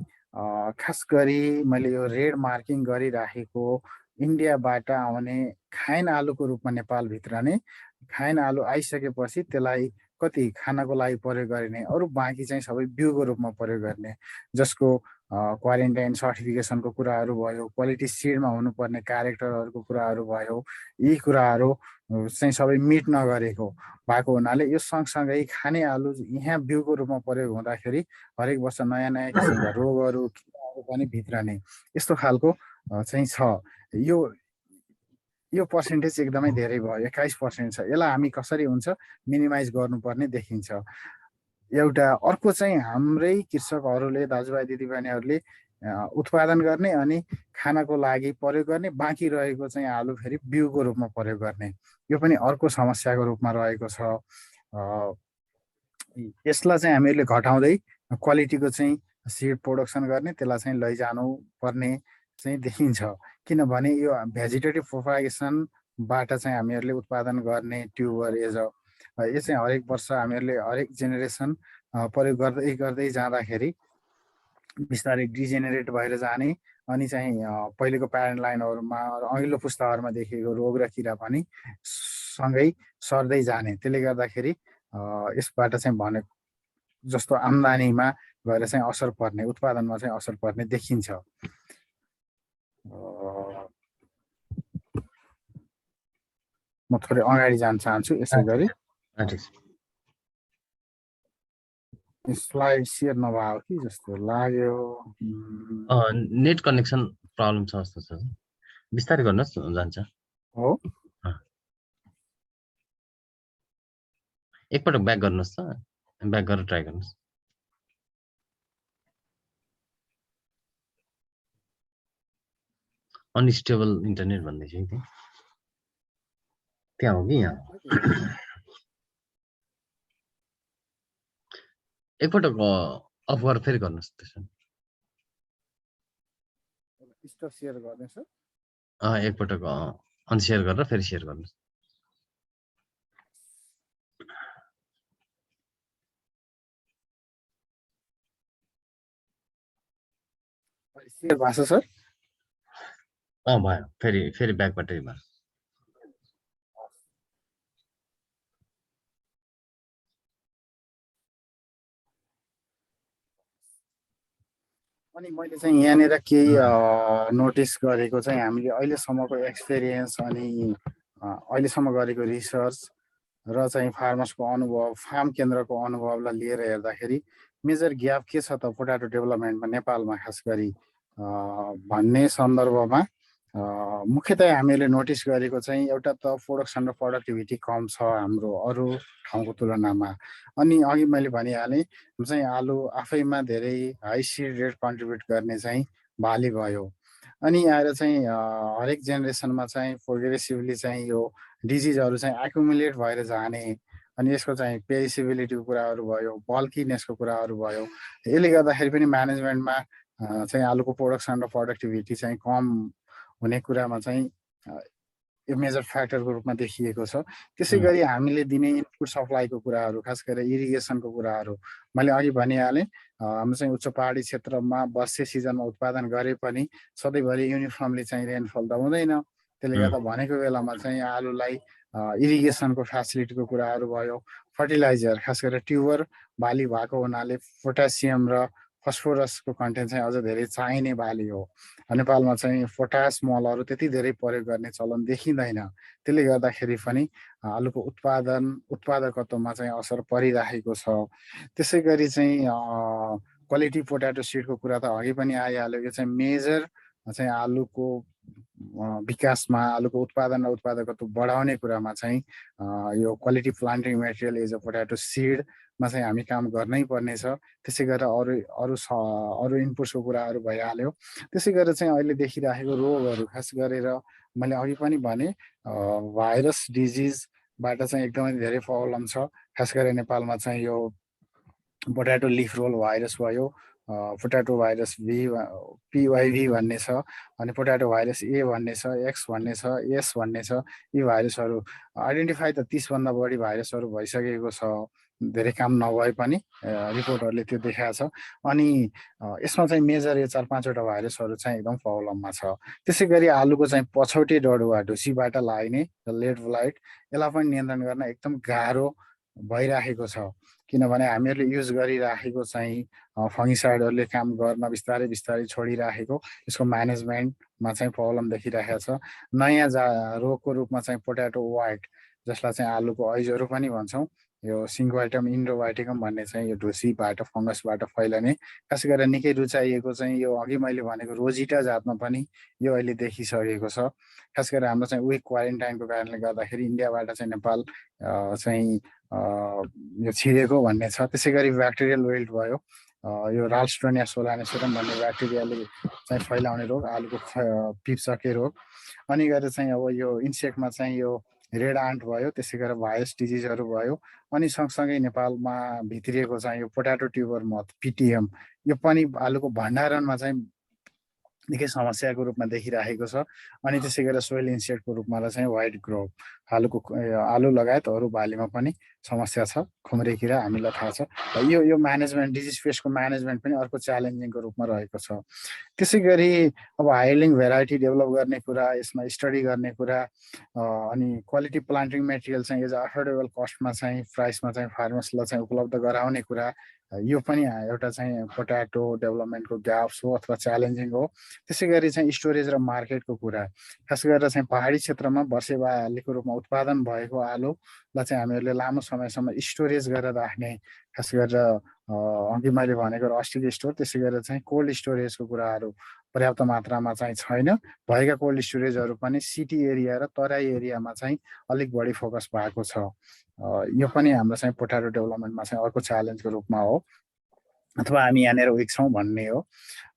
खास गरी मैले यो रेड मार्किङ गरिराखेको इन्डियाबाट आउने खाइन आलुको रूपमा नेपालभित्र नै खाइन आलु आइसकेपछि त्यसलाई कति खानको लागि प्रयोग गरिने, अरू बाँकी चाहिँ सबै बिउको रूपमा प्रयोग गर्ने, जसको क्वारेन्टाइन सर्टिफिकेसनको कुराहरू भयो, क्वालिटी सिडमा हुनुपर्ने क्यारेक्टरहरूको कुराहरू भयो। यी कुराहरू चाहिँ सबै मिट नगरेको भएको हुनाले यो सँगसँगै खाने आलु यहाँ बिउको रूपमा प्रयोग हुँदाखेरि हरेक वर्ष नयाँ नयाँ किसिमका रोगहरू पनि भित्रने यस्तो खालको चाहिँ छ। यो पर्सेन्टेज एकदमै धेरै भयो, 21% छ। यसलाई हामी कसरी हुन्छ मिनिमाइज गर्नुपर्ने देखिन्छ। एउटा अर्को चाहिँ हाम्रै कृषकहरूले, दाजुभाइ दिदीबहिनीहरूले उत्पादन गर्ने अनि खानको लागि प्रयोग गर्ने, बाँकी रहेको चाहिँ आलु फेरि बिउको रूपमा प्रयोग गर्ने, यो पनि अर्को समस्याको रूपमा रहेको छ। यसलाई चाहिँ हामीहरूले घटाउँदै क्वालिटीको चाहिँ सिड प्रोडक्सन गर्ने, त्यसलाई चाहिँ लैजानु पर्ने चाहिँ देखिन्छ। किनभने यो भेजिटेटिभ प्रोपागेसनबाट चाहिँ हामीहरूले उत्पादन गर्ने ट्युबर यो चाहिँ हरेक वर्ष हामीहरूले हरेक जेनेरेसन प्रयोग गर्दै गर्दै जाँदाखेरि बिस्तारै डिजेनेरेट भएर जाने अनि चाहिँ पहिलेको प्यारेन्ट लाइनहरूमा अघिल्लो पुस्ताहरूमा देखिएको रोग र किरा पनि सँगै सर्दै जाने। त्यसले गर्दाखेरि यसबाट चाहिँ भने जस्तो आम्दानीमा गएर चाहिँ असर पर्ने, उत्पादनमा चाहिँ असर पर्ने देखिन्छ। म थोरै अगाडि जान चाहन्छु। यसै गरी स्लाइड सेयर नभएको कि जस्तो लाग्यो। नेट कनेक्सन प्रब्लम छ जस्तो छ, बिस्तारै गर्नुहोस् जान्छ। हो, एकपटक ब्याक गर्नुहोस् त, ब्याक गरेर ट्राई गर्नुहोस्। अनस्टेबल इन्टरनेट भन्दैछ है, त्यहाँ हो कि यहाँ? एकपटक अफ गरेर फेरि गर्नुहोस् त्यसो। स्टप सेयर गर्दैछ। एकपटक अनसेयर गरेर फेरि सेयर गर्नुहोस्। सेयर भएको छ सर? भयो, फेरि ब्याकबाटै भयो। अनि मैले चाहिँ यहाँनिर केही नोटिस गरेको चाहिँ हामीले अहिलेसम्मको एक्सपिरियन्स अनि अहिलेसम्म गरेको रिसर्च र चाहिँ फार्मर्सको अनुभव, फार्म केन्द्रको अनुभवलाई लिएर हेर्दाखेरि मेजर ग्याप के छ त पोटाटो डेभलपमेन्टमा नेपालमा खास गरी भन्ने सन्दर्भमा मुख्यतया हामीले नोटिस गरेको चाहिँ एउटा त प्रोडक्सन र प्रोडक्टिभिटी कम छ हाम्रो अरू ठाउँको तुलनामा। अनि अघि मैले भनिहालेँ चाहिँ आलु आफैमा धेरै हाई सिड रेट कन्ट्रिब्युट गर्ने चाहिँ बाली भयो। अनि आएर चाहिँ हरेक जेनेरेसनमा चाहिँ प्रोग्रेसिभली चाहिँ यो डिजिजहरू चाहिँ एकुमुलेट भएर जाने, अनि यसको चाहिँ पेरिसिबिलिटीको कुराहरू भयो, बल्किनेसको कुराहरू भयो। यसले गर्दाखेरि पनि म्यानेजमेन्टमा चाहिँ आलुको प्रोडक्सन र प्रोडक्टिभिटी चाहिँ कम हुने कुरामा चाहिँ यो मेजर फ्याक्टरको रूपमा देखिएको छ। त्यसै गरी हामीले दिने इनपुट सप्लाईको कुराहरू, खास गरेर इरिगेसनको कुराहरू मैले अघि भनिहालेँ। हाम्रो चाहिँ उच्च पहाडी क्षेत्रमा वर्षे सिजनमा उत्पादन गरे पनि सधैँभरि युनिफर्मली चाहिँ रेनफल त हुँदैन। त्यसले गर्दा भनेको बेलामा चाहिँ आलुलाई इरिगेसनको फ्यासिलिटीको कुराहरू भयो, फर्टिलाइजर खास गरेर ट्युबर बाली भएको हुनाले पोटासियम र फस्फोरसको कन्टेन्ट चाहिँ अझ धेरै चाहिने बाली हो। नेपालमा चाहिँ पोटास मलहरू त्यति धेरै प्रयोग गर्ने चलन देखिँदैन। त्यसले गर्दाखेरि पनि आलुको उत्पादकत्वमा चाहिँ असर परिरहेको छ। त्यसै गरी चाहिँ क्वालिटी पोट्याटो सिडको कुरा त अघि पनि आइहाल्यो। यो चाहिँ मेजर चाहिँ आलुको विकासमा, आलुको उत्पादन र उत्पादकत्व बढाउने कुरामा चाहिँ यो quality planting material as a potato सिडमा चाहिँ हामी काम गर्नै पर्नेछ। त्यसै गरेर अरू इनपुट्सको कुराहरू भइहाल्यो। त्यसै गरेर चाहिँ अहिले देखिरहेको रोगहरू, खास गरेर मैले अघि पनि भने भाइरस डिजिजबाट चाहिँ एकदमै धेरै प्रब्लम छ। खास गरेर नेपालमा चाहिँ यो पोट्याटो लिफ रोल भाइरस भयो, पोट्याटो भाइरस PYV भन्ने छ, अनि पोट्याटो भाइरस A भन्ने छ, X भन्ने छ, S भन्ने छ। यी भाइरसहरू आइडेन्टिफाई त 30 भन्दा बढी भाइरसहरू भइसकेको छ, धेरै काम नभए पनि रिपोर्टहरूले त्यो देखाएको छ। अनि यसमा चाहिँ मेजर यो 4-5वटा भाइरसहरू चाहिँ एकदम प्रब्लममा छ। त्यसै गरी आलुको चाहिँ पछौटे डडुवा, ढुसीबाट लाग्ने लेट ब्लाइट, यसलाई पनि नियन्त्रण गर्न एकदम गाह्रो भइरहेको छ। किनभने हामीहरूले युज गरिराखेको चाहिँ फङ्गिसाइडहरूले काम गर्न बिस्तारै बिस्तारै छोडिराखेको, यसको म्यानेजमेन्टमा चाहिँ प्रब्लम देखिरहेको छ। नयाँ रोगको रूपमा चाहिँ पोट्याटो वाइट, जसलाई चाहिँ आलुको ऐजोरो पनि भन्छौँ, यो सिङ्गोइटम इन्डोभाइटिकम भन्ने चाहिँ यो ढुसीबाट फङ्गसबाट फैलने, खास गरेर निकै रुचाइएको चाहिँ यो अघि मैले भनेको रोजिटा जातमा पनि यो अहिले देखिसकेको छ। खास गरेर हाम्रो चाहिँ विक क्वारेन्टाइनको कारणले गर्दाखेरि इन्डियाबाट चाहिँ नेपाल चाहिँ यो छिरेको भन्ने छ। त्यसै गरी ब्याक्टेरियल विल्ट भयो, यो राल्स्टोनिया सोलानेसोरम भन्ने ब्याक्टेरियाले चाहिँ फैलाउने रोग, आलुको पिप्सके रोग। अनि गएर चाहिँ अब यो इन्सेक्टमा चाहिँ यो रेड आन्ट भयो, त्यसै गरेर भाइरस डिजिजहरू भयो। अनि सँगसँगै नेपालमा भित्रिएको चाहिँ यो पोट्याटो ट्युबर मथ PTM, यो पनि आलुको भण्डारणमा चाहिँ निकै समस्याको रूपमा देखिरहेको छ। अनि त्यसै गरेर सोइल इन्सेक्टको रूपमा चाहिँ व्हाइट ग्रोभ, आलु लगायत अरू बालीमा पनि समस्या छ। खुम्रे किरा हामीलाई थाहा छ। यो म्यानेजमेन्ट, डिजिज पेस्टको म्यानेजमेन्ट पनि अर्को च्यालेन्जिङको रूपमा रहेको छ। त्यसै गरी अब हाइलिङ भेराइटी डेभलप गर्ने कुरा, यसमा स्टडी गर्ने कुरा, अनि क्वालिटी प्लान्टिङ मेटेरियल चाहिँ एज अफोर्डेबल कस्टमा चाहिँ प्राइसमा चाहिँ फार्मर्सलाई चाहिँ उपलब्ध गराउने कुरा, यो पनि एउटा चाहिँ पोट्याटो डेभलपमेन्टको ग्याप्स हो अथवा च्यालेन्जिङ हो। त्यसै गरी चाहिँ स्टोरेज र मार्केटको कुरा, खास गरेर चाहिँ पहाडी क्षेत्रमा वर्षेबालीको रूपमा उत्पादन भएको आलुलाई चाहिँ हामीहरूले लामो समयसम्म स्टोरेज गरेर राख्ने, खास गरेर अघि मैले भनेको रस्टिक स्टोर, त्यसै गरेर चाहिँ कोल्ड स्टोरेजको कुराहरू पर्याप्त मात्रामा चाहिँ छैन। भएका कोल्ड स्टोरेजहरू पनि सिटी एरिया र तराई एरियामा चाहिँ अलिक बढी फोकस भएको छ। यो पनि हाम्रो चाहिँ पोट्याटो डेभलपमेन्टमा चाहिँ अर्को च्यालेन्जको रूपमा हो, अथवा हामी यहाँनिर विक छौँ भन्ने हो।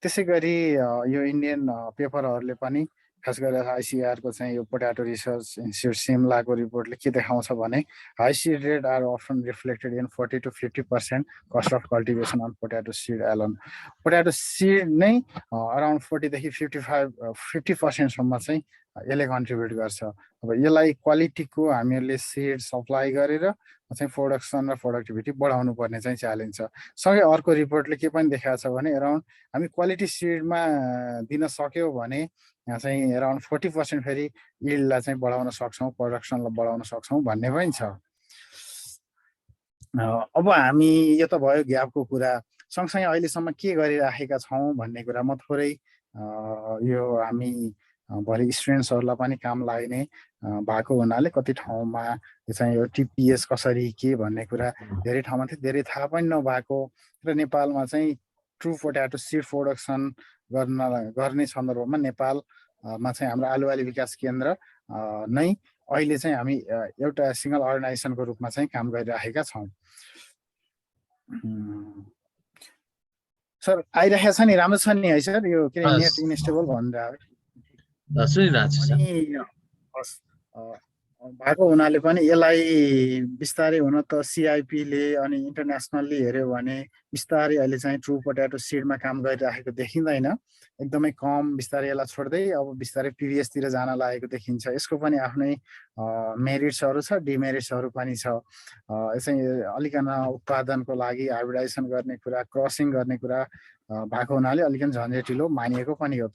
त्यसै गरी यो इन्डियन पेपरहरूले पनि, खास गरेर ICAR को चाहिँ यो पोट्याटो रिसर्च इन्स्टिट्युट सिमलाको रिपोर्टले के देखाउँछ भने high seed rate are often reflected in 40 to 50% cost of cultivation on potato seed alone. Potato seed नै अराउन्ड 40 देखि 50% चाहिँ यसले कन्ट्रिब्युट गर्छ। अब यसलाई क्वालिटीको हामीहरूले सिड सप्लाई गरेर चाहिँ प्रोडक्सन र प्रोडक्टिभिटी बढाउनु पर्ने चाहिँ च्यालेन्ज छ। सँगै अर्को रिपोर्टले के पनि देखाएको छ भने अराउन्ड हामी क्वालिटी सिडमा दिन सक्यौँ भने चाहिँ अराउन्ड 40% फेरि यिल्डलाई चाहिँ बढाउन सक्छौँ, प्रोडक्सनलाई बढाउन सक्छौँ भन्ने पनि छ। अब हामी यो त भयो ग्यापको कुरा, सँगसँगै अहिलेसम्म के गरिराखेका छौँ भन्ने कुरा म थोरै यो हामी भरि स्टुडेन्ट्सहरूलाई पनि काम लाग्ने भएको हुनाले कति ठाउँमा चाहिँ यो TPS कसरी के भन्ने कुरा धेरै ठाउँमा थियो, धेरै थाहा पनि नभएको र नेपालमा चाहिँ ट्रु पोट्याटो सिड प्रोडक्सन गर्ने सन्दर्भमा नेपाल मा चाहिँ हाम्रो आलुवाली विकास केन्द्र नै अहिले चाहिँ हामी एउटा सिंगल अर्गनाइजेसनको रूपमा चाहिँ काम गरिरहेका छौँ। सर आइरहेको छ नि, राम्रो छ नि है सर? यो के अरे नेट इन्स्टेबल भनिरहेको सुनिरहेको छु। अनि भएको हुनाले पनि यसलाई बिस्तारै हुन त सिआइपीले अनि इन्टरनेसनल्ली हेऱ्यो भने बिस्तारै अहिले चाहिँ ट्रु पोट्याटो सिडमा काम गरिरहेको देखिँदैन, एकदमै कम। बिस्तारै यसलाई छोड्दै अब बिस्तारै पिभिएसतिर जान लागेको देखिन्छ। यसको पनि आफ्नै मेरिट्सहरू छ, डिमेरिट्सहरू पनि छ। यसै अलिकन उत्पादनको लागि हाइब्रिडाइजेसन गर्ने कुरा, क्रसिङ गर्ने कुरा भएको हुनाले अलिकन झन्झटिलो मानिएको पनि हो।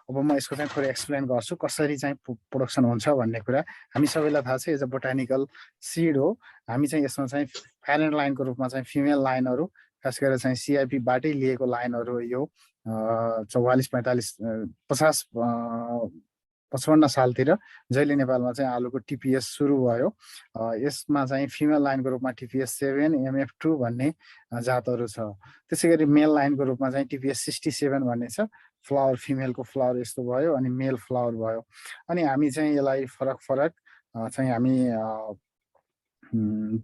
अब म यसको चाहिँ थोरै एक्सप्लेन गर्छु कसरी चाहिँ प्रोडक्सन हुन्छ भन्ने कुरा। हामी सबैलाई थाहा छ एज अ बोटानिकल सिड हो। हामी चाहिँ यसमा चाहिँ प्यारेन्ट लाइनको रूपमा चाहिँ फिमेल लाइनहरू, खास गरेर चाहिँ सिआइपीबाटै लिएको लाइनहरू यो 54, 45, 55 सालतिर जहिले नेपालमा चाहिँ आलुको टिपिएस सुरु भयो। यसमा चाहिँ फिमेल लाइनको रूपमा टिपिएस 7, MF2 भन्ने जातहरू छ। त्यसै गरी मेल लाइनको रूपमा चाहिँ टिपिएस 67 भन्ने छ। फ्लावर, फिमेलको फ्लावर यस्तो भयो, अनि मेल फ्लावर भयो। अनि हामी चाहिँ यसलाई फरक फरक चाहिँ हामी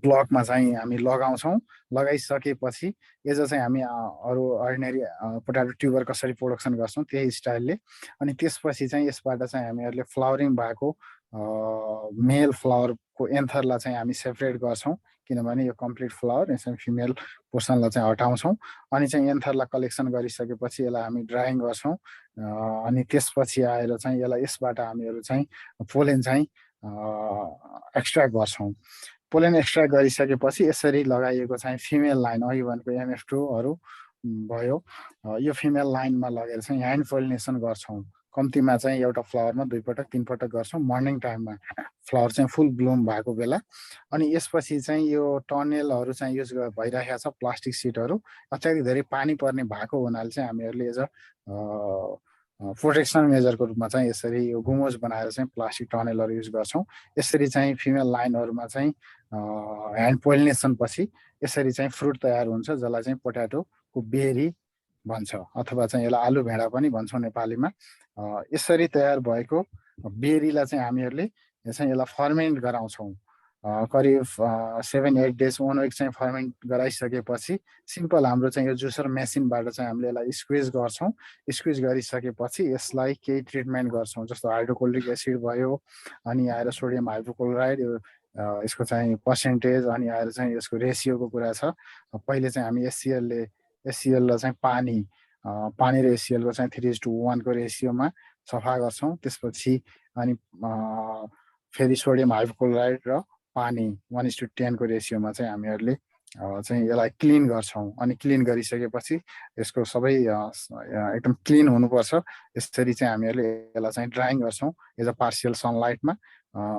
ब्लकमा चाहिँ हामी लगाउँछौँ। लगाइसकेपछि एज चाहिँ हामी अरू अर्डिनरी पोटाटो ट्युबर कसरी प्रोडक्सन गर्छौँ त्यही स्टाइलले। अनि त्यसपछि चाहिँ यसबाट चाहिँ हामीहरूले फ्लावरिङ भएको मेल फ्लावरको एन्थरलाई चाहिँ हामी सेपरेट गर्छौँ, किनभने यो कम्प्लिट फ्लावर यसमा फिमेल पोर्सनलाई चाहिँ हटाउँछौँ। अनि चाहिँ एन्थरलाई कलेक्सन गरिसकेपछि यसलाई हामी ड्राइङ गर्छौँ। अनि त्यसपछि आएर चाहिँ यसलाई यसबाट हामीहरू चाहिँ पोलेन चाहिँ एक्सट्र्याक्ट गर्छौँ। पोलेन एक्सट्र्याक्ट गरिसकेपछि यसरी लगाइएको चाहिँ फिमेल लाइन, अघि भनेको MF2हरू भयो, यो फिमेल लाइनमा लगेर चाहिँ ह्यान्ड पोलिनेसन गर्छौँ। कम्तीमा चाहिँ एउटा फ्लावरमा 2 पटक 3 पटक गर्छौँ मर्निङ टाइममा, फ्लावर चाहिँ फुल ब्लुम भएको बेला। अनि यसपछि चाहिँ यो टनेलहरू चाहिँ युज भइरहेको छ, प्लास्टिक सिटहरू। अत्याधिक धेरै पानी पर्ने भएको हुनाले चाहिँ हामीहरूले एज अ प्रोटेक्सन मेजरको रूपमा चाहिँ यसरी यो गुमोज बनाएर चाहिँ प्लास्टिक टनेलहरू युज गर्छौँ। यसरी चाहिँ फिमेल लाइनहरूमा चाहिँ ह्यान्ड पोलिनेसन पछि यसरी चाहिँ फ्रुट तयार हुन्छ, जसलाई चाहिँ पोट्याटोको बेरी भन्छ, अथवा चाहिँ यसलाई आलु भेडा पनि भन्छौँ नेपालीमा। यसरी तयार भएको बेरीलाई चाहिँ हामीहरूले चाहिँ यसलाई फर्मेन्ट गराउँछौँ। करिब 7-8 डेज 1 विक चाहिँ फर्मेन्ट गराइसकेपछि सिम्पल हाम्रो चाहिँ यो जुसर मेसिनबाट चाहिँ हामीले यसलाई स्क्विज गर्छौँ। स्क्विज गरिसकेपछि यसलाई केही ट्रिटमेन्ट गर्छौँ, जस्तो हाइड्रोक्लोरिक एसिड भयो, अनि आएर सोडियम हाइपोक्लोराइड, यसको चाहिँ पर्सेन्टेज, अनि आएर चाहिँ यसको रेसियोको कुरा छ। पहिले चाहिँ हामी एससिएललाई चाहिँ पानी र एससिएलको चाहिँ 3:1 को रेसियोमा सफा गर्छौँ। त्यसपछि अनि फेरि सोडियम हाइपोक्लोराइड र पानी 1:10 को रेसियोमा चाहिँ हामीहरूले चाहिँ यसलाई क्लिन गर्छौँ। अनि क्लिन गरिसकेपछि यसको सबै एकदम क्लिन हुनुपर्छ। यसरी चाहिँ हामीहरूले यसलाई चाहिँ ड्राइङ गर्छौँ एज अ पार्सियल सनलाइटमा।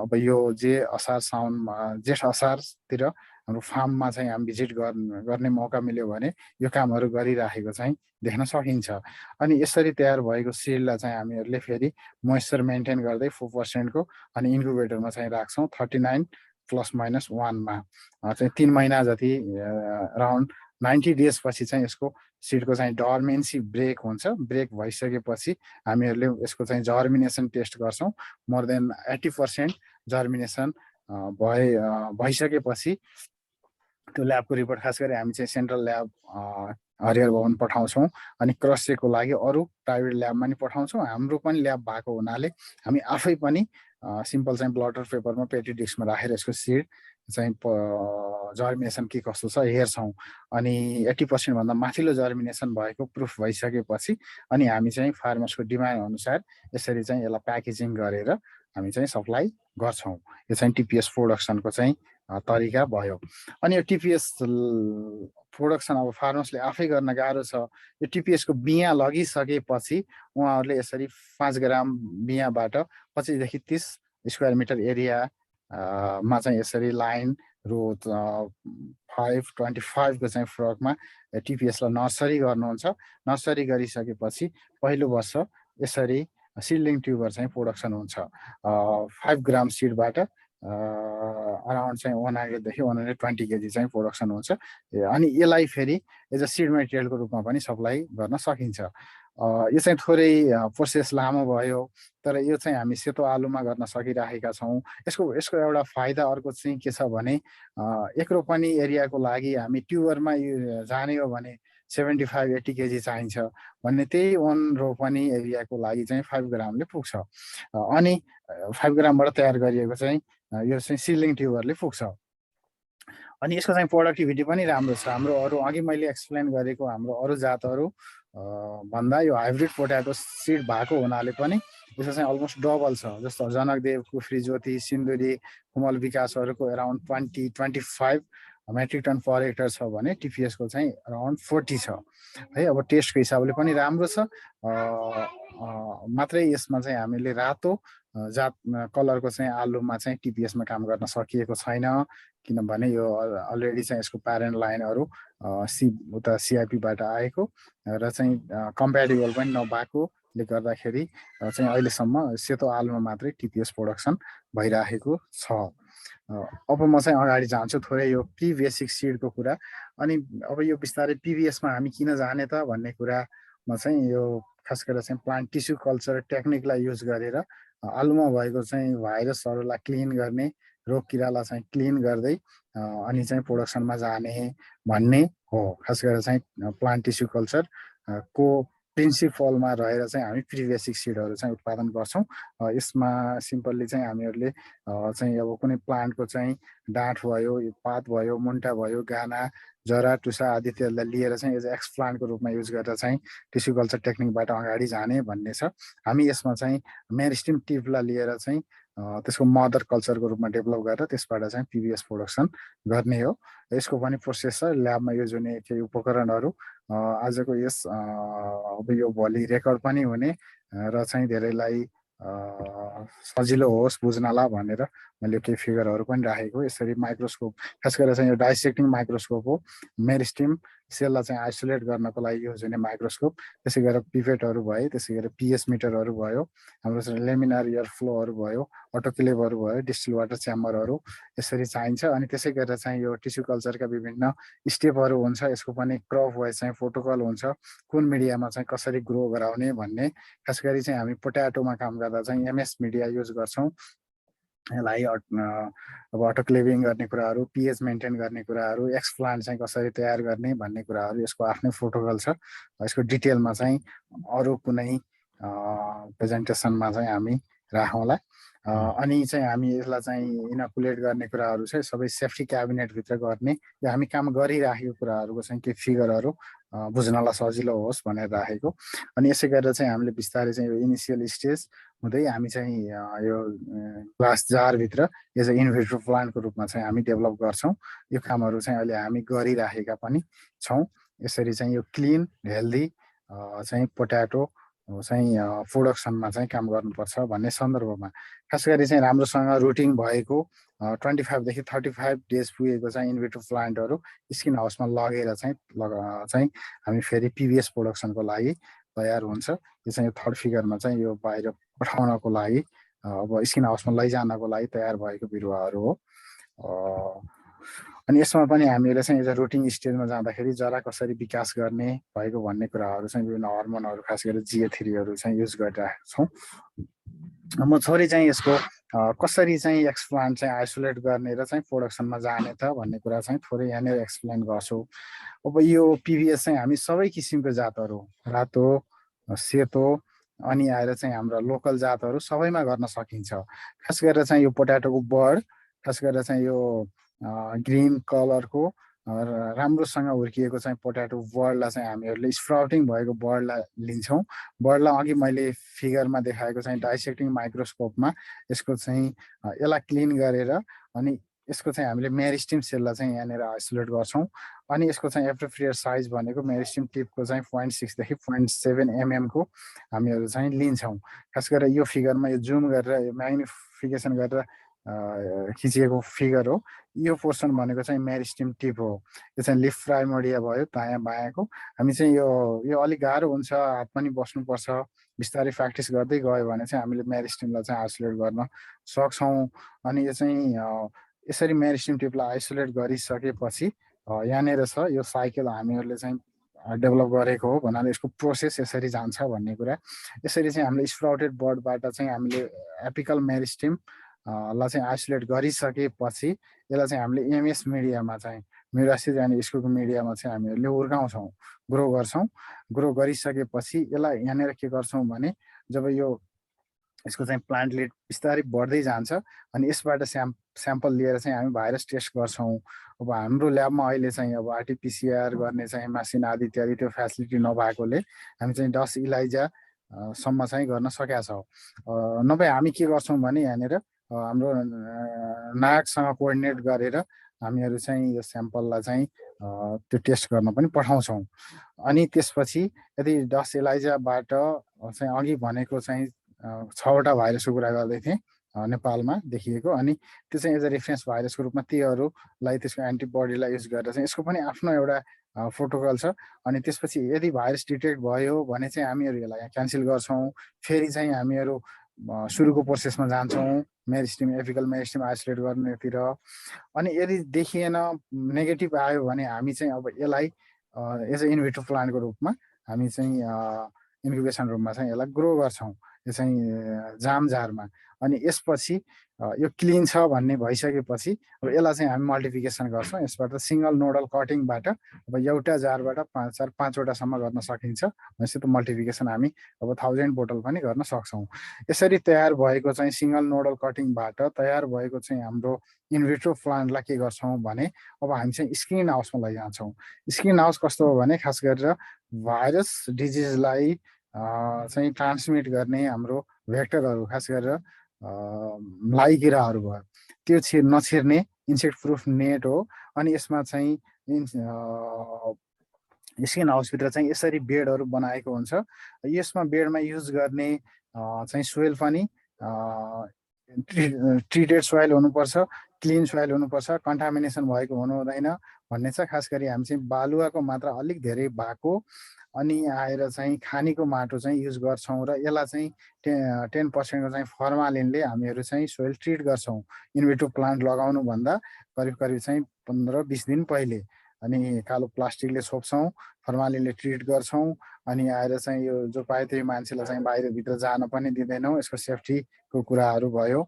अब यो जेठ असारतिर हाम्रो फार्ममा चाहिँ हामी भिजिट गर्ने मौका मिल्यो भने यो कामहरू गरिराखेको चाहिँ देख्न सकिन्छ। अनि यसरी तयार भएको सिडलाई चाहिँ हामीहरूले फेरि मोइस्चर मेन्टेन गर्दै 4% को अनि इन्क्युबेटरमा चाहिँ राख्छौँ 39+-1 मा। चाहिँ 3 महिना जति अराउन्ड 90 डेज पछि चाहिँ यसको सिडको चाहिँ डर्मेन्सी ब्रेक हुन्छ। ब्रेक भइसकेपछि हामीहरूले यसको चाहिँ जर्मिनेसन टेस्ट गर्छौँ। मोर देन 80% जर्मिनेसन भइसकेपछि त्यो ल्याबको रिपोर्ट खास गरी हामी चाहिँ सेन्ट्रल ल्याब हरिहर भवन पठाउँछौँ। अनि क्रस चेकको लागि अरू प्राइभेट ल्याबमा नि पठाउँछौँ। हाम्रो पनि ल्याब भएको हुनाले हामी आफै पनि सिम्पल चाहिँ ब्लटर पेपरमा पेटी डिस्कमा राखेर यसको सिड चाहिँ जर्मिनेसन के कस्तो छ हेर्छौँ। अनि 80% भन्दा माथिल्लो जर्मिनेसन भएको प्रुफ भइसकेपछि अनि हामी चाहिँ फार्मर्सको डिमान्ड अनुसार यसरी चाहिँ यसलाई प्याकेजिङ गरेर हामी चाहिँ सप्लाई गर्छौँ। यो चाहिँ टिपिएस प्रोडक्सनको चाहिँ तरिका भयो। अनि यो टिपिएस प्रोडक्सन अब फार्मर्सले आफै गर्न गाह्रो छ। यो टिपिएसको बियाँ लगिसकेपछि उहाँहरूले यसरी 5 ग्राम बियाँबाट 25 देखि 30 स्क्वायर मिटर एरियामा चाहिँ यसरी लाइन रो 525 को चाहिँ फ्रकमा टिपिएसलाई नर्सरी गर्नुहुन्छ। नर्सरी गरिसकेपछि पहिलो वर्ष यसरी सिडलिङ ट्युबर चाहिँ प्रोडक्सन हुन्छ। 5 ग्राम सिडबाट अराउन्ड चाहिँ 100देखि 120 केजी चाहिँ प्रोडक्सन हुन्छ। अनि यसलाई फेरि एज अ सिड मेटेरियलको रूपमा पनि सप्लाई गर्न सकिन्छ। यो चाहिँ थोरै प्रोसेस लामो भयो, तर यो चाहिँ हामी सेतो आलुमा गर्न सकिराखेका छौँ। यसको यसको एउटा फाइदा अर्को चाहिँ के छ भने एक रोपनी एरियाको लागि हामी ट्युबरमा जाने हो भने 75-80 केजी चाहिन्छ भन्ने त्यही 1 रोपनी एरियाको लागि चाहिँ 5 ग्रामले पुग्छ। अनि 5 ग्रामबाट तयार गरिएको चाहिँ यो चाहिँ सिलिङ ट्युबरले पुग्छ। अनि यसको चाहिँ प्रोडक्टिभिटी पनि राम्रो छ। हाम्रो अरू अघि मैले एक्सप्लेन गरेको हाम्रो अरू जातहरू भन्दा यो हाइब्रिड पोट्याटो सिड भएको हुनाले पनि यसको चाहिँ अलमोस्ट डबल छ। जस्तो जनकदेव, कुफ्री ज्योति, सिन्धुली, कुमल विकासहरूको around 20-25 metric ton per hectare छ भने टिपिएसको चाहिँ अराउन्ड 40 छ है। अब टेस्टको हिसाबले पनि राम्रो छ। मात्रै यसमा चाहिँ हामीले रातो जात कलरको चाहिँ आलुमा चाहिँ टिपिएसमा काम गर्न सकिएको छैन, किनभने यो अलरेडी चाहिँ यसको प्यारेन्ट लाइनहरू उता सिआइपीबाट आएको र चाहिँ कम्प्याटेबल पनि नभएकोले गर्दाखेरि चाहिँ अहिलेसम्म सेतो आलुमा मात्रै टिपिएस प्रोडक्सन भइरहेको छ। अब म चाहिँ अगाडि जान्छु थोरै यो प्री बेसिक सिडको कुरा। अनि अब यो बिस्तारै पिभिएसमा हामी किन जाने त भन्ने कुरामा चाहिँ यो खास गरेर चाहिँ प्लान्ट टिस्यु कल्चर टेक्निकलाई युज गरेर आलुमा भएको चाहिँ भाइरसहरूलाई क्लिन गर्ने, रोग किरालाई चाहिँ क्लिन गर्दै अनि चाहिँ प्रोडक्सनमा जाने भन्ने हो। खास गरेर चाहिँ प्लान्ट टिस्यु कल्चर को प्रिन्सिपलमा रहेर चाहिँ हामी प्री बेसिक सिडहरू चाहिँ उत्पादन गर्छौँ। यसमा सिम्पल्ली चाहिँ हामीहरूले चाहिँ अब कुनै प्लान्टको चाहिँ डाँठ भयो, पात भयो, मुन्टा भयो, गाना, जरा, टुसा आदि त्यसलाई लिएर चाहिँ एज एक्सप्लान्टको रूपमा युज गरेर चाहिँ टिस्यु कल्चर टेक्निकबाट अगाडि जाने भन्ने छ। हामी यसमा चाहिँ मेरिस्टिम टिपलाई लिएर चाहिँ त्यसको मदर कल्चरको रूपमा डेभलप गरेर त्यसबाट चाहिँ पिभिएस प्रोडक्सन गर्ने हो। यसको पनि प्रोसेस छ। ल्याबमा युज हुने केही उपकरणहरू आजको यस अब यो भोलि रेकर्ड पनि हुने र चाहिँ धेरैलाई सजिलो होस् बुझ्नला भनेर मैले केही फिगरहरू पनि राखेको। यसरी माइक्रोस्कोप, खास गरेर चाहिँ यो डाइसेक्टिङ माइक्रोस्कोप हो। मेरिस्टिम सेललाई चाहिँ आइसोलेट गर्नको लागि युज हुने माइक्रोस्कोप। त्यसै गरेर पिपेटहरू भयो, त्यसै गरेर पिएच मिटरहरू भयो, हाम्रो चाहिँ लेमिनार एयर फ्लोहरू भयो, अटोक्लेभहरू भयो, डिस्टिल वाटर च्याम्बरहरू यसरी चाहिन्छ। अनि त्यसै गरेर चाहिँ यो टिस्यु कल्चरका विभिन्न स्टेपहरू हुन्छ। यसको पनि क्रप वाइज चाहिँ प्रोटोकल हुन्छ, कुन मिडियामा चाहिँ कसरी ग्रो गराउने भन्ने। खास गरी चाहिँ हामी पोट्याटोमा काम गर्दा चाहिँ एमएस मिडिया युज गर्छौँ। यसलाई अब अटोक्लेभिङ गर्ने कुराहरू, पिएच मेन्टेन गर्ने कुराहरू, एक्सप्लान्ट चाहिँ कसरी तयार गर्ने भन्ने कुराहरू यसको आफ्नै प्रोटोकल छ। यसको डिटेलमा चाहिँ अरू कुनै प्रेजेन्टेसनमा चाहिँ हामी राखौँला। अनि चाहिँ हामी यसलाई चाहिँ इनकुलेट गर्ने कुराहरू चाहिँ सबै सेफ्टी क्याबिनेटभित्र गर्ने, यो हामी काम गरिराखेको कुराहरूको चाहिँ केही फिगरहरू बुझ्नलाई सजिलो होस् भनेर राखेको। अनि यसै गरेर चाहिँ हामीले बिस्तारै चाहिँ यो इनिसियल स्टेज हुँदै हामी चाहिँ यो ग्लास जारभित्र एज अ इन्भिट्रो प्लान्टको रूपमा चाहिँ हामी डेभलप गर्छौँ। यो कामहरू चाहिँ अहिले हामी गरिराखेका पनि छौँ। यसरी चाहिँ यो क्लिन हेल्दी चाहिँ पोट्याटो चाहिँ प्रोडक्सनमा चाहिँ काम गर्नुपर्छ भन्ने सन्दर्भमा खास गरी चाहिँ राम्रोसँग रुटिङ भएको 25 देखि 35 डेज पुगेको चाहिँ इन्भिट्रो प्लान्टहरू स्किन हाउसमा लगेर चाहिँ हामी फेरि पिभिएस प्रोडक्सनको लागि तयार हुन्छ। यो चाहिँ यो थर्ड फिगरमा चाहिँ यो बाहिर पठाउनको लागि अब स्किन हाउसमा लैजानको लागि तयार भएको बिरुवाहरू हो। अनि यसमा पनि हामीले चाहिँ एज अ रुटिङ स्टेजमा जाँदाखेरि जरा कसरी विकास गर्ने भएको भन्ने कुराहरू चाहिँ विभिन्न हर्मोनहरू खास गरेर GA3हरू चाहिँ युज गरिरहेको छौँ। म थोरै चाहिँ यसको कसरी चाहिँ एक्सप्लान्ट चाहिँ आइसोलेट गर्ने र चाहिँ प्रोडक्सनमा जाने त भन्ने कुरा चाहिँ थोरै यहाँनिर एक्सप्लेन गर्छु। अब यो पिभिएस चाहिँ हामी सबै किसिमको जातहरू, रातो, सेतो अनि आएर चाहिँ हाम्रो लोकल जातहरू सबैमा गर्न सकिन्छ। खास गरेर चाहिँ यो पोट्याटोको बर्ड, खास गरेर चाहिँ यो ग्रिन कलरको राम्रोसँग हुर्किएको चाहिँ पोट्याटो बर्डलाई चाहिँ हामीहरूले स्प्राउटिङ भएको बर्डलाई लिन्छौँ। बर्डलाई अघि मैले फिगरमा देखाएको चाहिँ डाइसेक्टिङ माइक्रोस्कोपमा यसको चाहिँ यसलाई क्लिन गरेर अनि यसको चाहिँ हामीले मेरिस्टिम सेललाई चाहिँ यहाँनिर आइसोलेट गर्छौँ। अनि यसको चाहिँ एप्रोप्रिएट साइज भनेको मेरिस्टिम टिपको चाहिँ 0.6 देखि 0.7 mm को हामीहरू चाहिँ लिन्छौँ। खास गरेर यो फिगरमा यो जुम गरेर म्याग्निफिकेसन गरेर खिचिएको फिगर हो। यो पोर्सन भनेको चाहिँ मेरिस्टिम टिप हो। यो चाहिँ लिफ प्राइमोडिया भयो दायाँ बायाँको। हामी चाहिँ यो अलिक गाह्रो हुन्छ, हात पनि बस्नुपर्छ। बिस्तारै प्र्याक्टिस गर्दै गयो भने चाहिँ हामीले मेरिस्टिमलाई चाहिँ आइसोलेट गर्न सक्छौँ। अनि यो चाहिँ यसरी मेरिस्टिम टिपलाई आइसोलेट गरिसकेपछि यहाँनिर छ यो साइकल हामीहरूले चाहिँ डेभलप गरेको हो भन्नाले यसको प्रोसेस यसरी जान्छ भन्ने कुरा। यसरी चाहिँ हामीले स्प्राउटेड बर्डबाट चाहिँ हामीले एपिकल मेरिस्टिम लाई चाहिँ आइसोलेट गरिसकेपछि यसलाई चाहिँ हामीले एमएस मिडियामा चाहिँ म्युरासिस अनि स्कुलको मिडियामा चाहिँ हामीहरूले हुर्काउँछौँ, ग्रो गर्छौँ। ग्रो गरिसकेपछि यसलाई यहाँनिर के गर्छौँ भने जब यो यसको चाहिँ प्लान्टले बिस्तारै बढ्दै जान्छ अनि यसबाट स्याम्पल लिएर चाहिँ हामी भाइरस टेस्ट गर्छौँ। अब हाम्रो ल्याबमा अहिले चाहिँ अब आरटिपिसिआर गर्ने चाहिँ मेसिन आदि इत्यादि त्यो फेसिलिटी नभएकोले हामी चाहिँ 10 इलाइजा सम्म चाहिँ गर्न सकेका छौँ। नभए हामी के गर्छौँ भने यहाँनिर हाम्रो नागसँग कोअर्डिनेट गरेर हामीहरू चाहिँ यो स्याम्पललाई चाहिँ त्यो टेस्ट गर्न पनि पठाउँछौँ। अनि त्यसपछि यदि 10 इलाइजाबाट चाहिँ अघि भनेको चाहिँ 6वटा भाइरसको कुरा गर्दै थिएँ नेपालमा देखिएको, अनि त्यो चाहिँ एज अ रेफरेन्स भाइरसको रूपमा तीहरूलाई त्यसको एन्टिबडीलाई युज गरेर चाहिँ यसको पनि आफ्नो एउटा प्रोटोकल छ। अनि त्यसपछि यदि भाइरस डिटेक्ट भयो भने चाहिँ हामीहरू यसलाई क्यान्सल गर्छौँ। फेरि चाहिँ हामीहरू सुरुको प्रोसेसमा जान्छौँ, मेरिस्टिम एपिकल मेरिस्टिम आइसोलेट गर्नेतिर। अनि यदि देखिएन, नेगेटिभ आयो भने हामी चाहिँ अब यसलाई एज अ इन्भिट्रो प्लान्टको रूपमा हामी चाहिँ इन्क्युबेसन रुममा चाहिँ यसलाई ग्रो गर्छौँ, यो चाहिँ जामजारमा। अनि यसपछि यो क्लिन छ भन्ने भइसकेपछि अब यसलाई चाहिँ हामी मल्टिफिकेसन गर्छौँ। यसबाट सिङ्गल नोडल कटिङबाट अब एउटा जारबाट 5वटासम्म गर्न सकिन्छ। भनेपछि त्यो मल्टिफिकेसन हामी अब 1000 बोतल पनि गर्न सक्छौँ। यसरी तयार भएको चाहिँ सिङ्गल नोडल कटिङबाट तयार भएको चाहिँ हाम्रो इन्भिट्रो प्लान्टलाई के गर्छौँ भने अब हामी चाहिँ स्क्रिन हाउसमा लैजान्छौँ। स्क्रिन हाउस कस्तो हो भने खास गरेर भाइरस डिजिजलाई चाहिँ ट्रान्समिट गर्ने हाम्रो भेक्टरहरू खास गरेर लाइकिराहरू भयो, त्यो नछिर्ने इन्सेक्ट प्रुफ नेट हो। अनि यसमा चाहिँ स्किन हाउसभित्र चाहिँ यसरी बेडहरू बनाएको हुन्छ। यसमा बेडमा युज गर्ने चाहिँ सोइल पनि ट्रिटेड सोइल हुनुपर्छ, क्लिन सोइल हुनुपर्छ, कन्टामिनेसन भएको हुनु हुँदैन भन्ने छ। खास गरी हामी चाहिँ बालुवाको मात्रा अलिक धेरै भएको अनि आएर चाहिँ खानीको माटो चाहिँ युज गर्छौँ र यसलाई चाहिँ 10% चाहिँ फर्मालिनले हामीहरू चाहिँ सोइल ट्रिट गर्छौँ इन्भिट्रो प्लान्ट लगाउनुभन्दा करिब चाहिँ 15-20 दिन पहिले। अनि कालो प्लास्टिकले छोप्छौँ, फर्मालिनले ट्रिट गर्छौँ। अनि आएर चाहिँ यो जो पायो त्यही मान्छेलाई चाहिँ बाहिरभित्र जान पनि दिँदैनौँ, यसको सेफ्टीको कुराहरू भयो।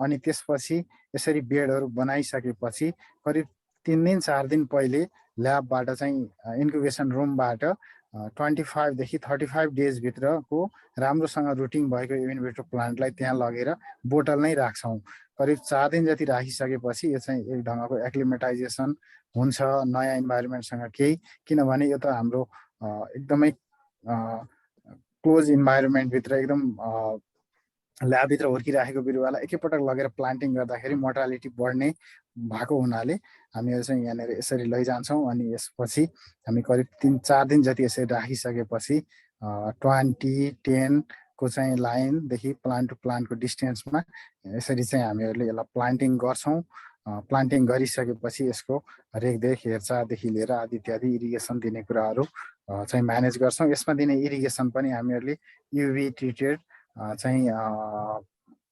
अनि त्यसपछि यसरी बेडहरू बनाइसकेपछि करिब 3 दिन 4 दिन पहिले ल्याबबाट चाहिँ इन्क्युबेसन रुमबाट 25 देखि 35 डेजभित्रको राम्रोसँग रुटिङ भएको इन्भिट्रो प्लान्टलाई त्यहाँ लगेर बोतल नै राख्छौँ। करिब 4 दिन जति राखिसकेपछि यो चाहिँ एक ढङ्गको एक्लिमेटाइजेसन हुन्छ नयाँ इन्भाइरोमेन्टसँग केही, किनभने यो त हाम्रो एकदमै क्लोज इन्भाइरोमेन्टभित्र एकदम ल्याबभित्र हुर्किराखेको बिरुवालाई एकैपटक लगेर प्लान्टिङ गर्दाखेरि मोर्टालिटी बढ्ने भएको हुनाले हामीहरू चाहिँ यहाँनिर यसरी लैजान्छौँ। अनि यसपछि हामी करिब 3-4 दिन जति यसरी राखिसकेपछि 20-10 को चाहिँ लाइनदेखि प्लान्ट टु प्लान्टको डिस्टेन्समा यसरी चाहिँ हामीहरूले यसलाई प्लान्टिङ गर्छौँ। प्लान्टिङ गरिसकेपछि यसको रेखदेख हेरचाहदेखि लिएर आदि इत्यादि इरिगेसन दिने कुराहरू चाहिँ म्यानेज गर्छौँ। यसमा दिने इरिगेसन पनि हामीहरूले युभी ट्रिटेड चाहिँ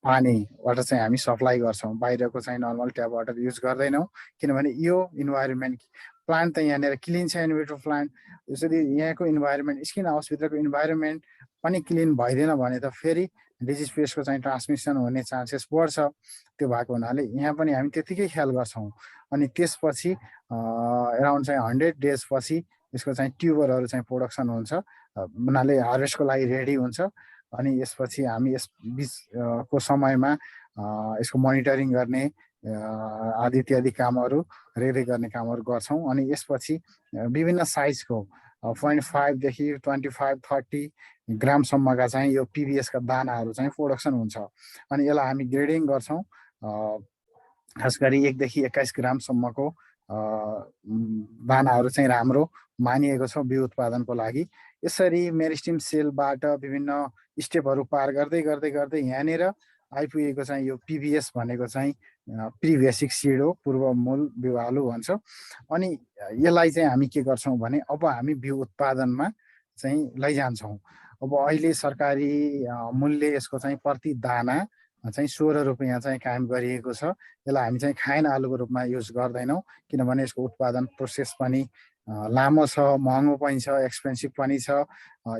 पानीबाट चाहिँ हामी सप्लाई गर्छौँ, बाहिरको चाहिँ नर्मल ट्याप वाटर युज गर्दैनौँ। किनभने यो इन्भाइरोमेन्ट प्लान्ट त यहाँनिर क्लिन छ इन्भिट्रो प्लान्ट, यसरी यहाँको इन्भाइरोमेन्ट स्किन हाउसभित्रको इन्भाइरोमेन्ट पनि क्लिन भइदिएन भने त फेरि डिजिज पेस्टको चाहिँ ट्रान्समिसन हुने चान्सेस बढ्छ। त्यो भएको हुनाले यहाँ पनि हामी त्यतिकै ख्याल गर्छौँ। अनि त्यसपछि एराउन्ड चाहिँ 100 डेज पछि यसको चाहिँ ट्युबरहरू चाहिँ प्रोडक्सन हुन्छ, हुनाले हार्भेस्टको लागि रेडी हुन्छ। अनि यसपछि हामी यस बिचको समयमा यसको मोनिटरिङ गर्ने आदि इत्यादि कामहरू रेडी गर्ने कामहरू गर्छौँ। अनि यसपछि विभिन्न साइजको 0.5 देखि 25-30 ग्रामसम्मका चाहिँ यो पिबिएसका दानाहरू चाहिँ प्रोडक्सन हुन्छ। अनि यसलाई हामी ग्रेडिङ गर्छौँ, खास गरी 1 देखि 21 ग्रामसम्मको दानाहरू चाहिँ राम्रो मानिएको छ बिउ उत्पादनको लागि। यसरी मेरिस्टिम सेलबाट विभिन्न स्टेपहरू पार गर्दै गर्दै गर्दै यहाँनिर आइपुगेको चाहिँ यो पिबिएस भनेको चाहिँ प्री बेसिक सिड हो, पूर्व मूल बिउ आलु भन्छ। अनि यसलाई चाहिँ हामी के गर्छौँ भने अब हामी बिउ उत्पादनमा चाहिँ लैजान्छौँ। अब अहिले सरकारी मूल्य यसको चाहिँ प्रति दाना चाहिँ 16 रुपियाँ चाहिँ कायम गरिएको छ। यसलाई हामी चाहिँ खाइन आलुको रूपमा युज गर्दैनौँ, किनभने यसको उत्पादन प्रोसेस पनि लामो छ, महँगो पनि छ, एक्सपेन्सिभ पनि छ।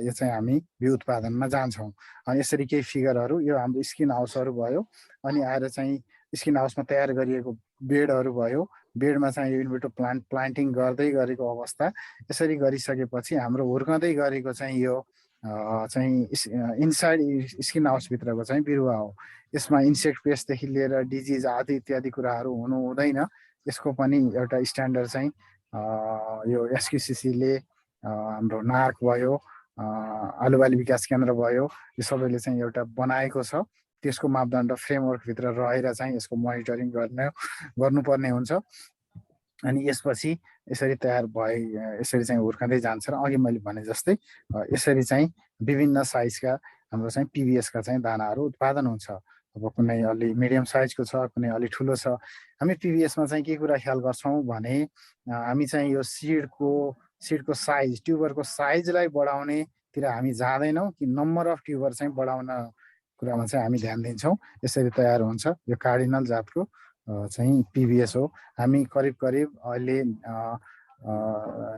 यो चाहिँ हामी बिउ उत्पादनमा जान्छौँ। यसरी केही फिगरहरू, यो हाम्रो स्किन हाउसहरू भयो। अनि आएर चाहिँ स्किन हाउसमा तयार गरिएको बेडहरू भयो। बेडमा चाहिँ यो इन्भिट्रो प्लान्टिङ गर्दै गरेको अवस्था। यसरी गरिसकेपछि हाम्रो हुर्कँदै गरेको चाहिँ यो चाहिँ इनसाइड स्किन हाउसभित्रको चाहिँ बिरुवा हो। यसमा इन्सेक्ट पेस्टदेखि लिएर डिजिज आदि इत्यादि कुराहरू हुनु हुँदैन। यसको पनि एउटा स्ट्यान्डर्ड चाहिँ यो एसक्युसिसीले हाम्रो नार्क भयो, आलुबाली विकास केन्द्र भयो, यो सबैले चाहिँ एउटा बनाएको छ। त्यसको मापदण्ड फ्रेमवर्कभित्र रहेर चाहिँ यसको मोनिटरिङ गर्नुपर्ने हुन्छ। अनि यसपछि यसरी तयार भए यसरी चाहिँ हुर्कँदै जान्छ। र अघि मैले भने जस्तै यसरी चाहिँ विभिन्न साइजका हाम्रो चाहिँ पिबिएसका चाहिँ दानाहरू उत्पादन हुन्छ। अब कुनै अलि मिडियम साइजको छ, कुनै अलि ठुलो छ। हामी पिबिएसमा चाहिँ के कुरा ख्याल गर्छौँ भने हामी चाहिँ यो सिडको साइज, ट्युबरको साइजलाई बढाउनेतिर हामी जाँदैनौँ कि नम्बर अफ ट्युबर चाहिँ बढाउन कुरामा चाहिँ हामी ध्यान दिन्छौँ। यसरी तयार हुन्छ यो कार्डिनल जातको चाहिँ पिबिएस हो। हामी करिब अहिले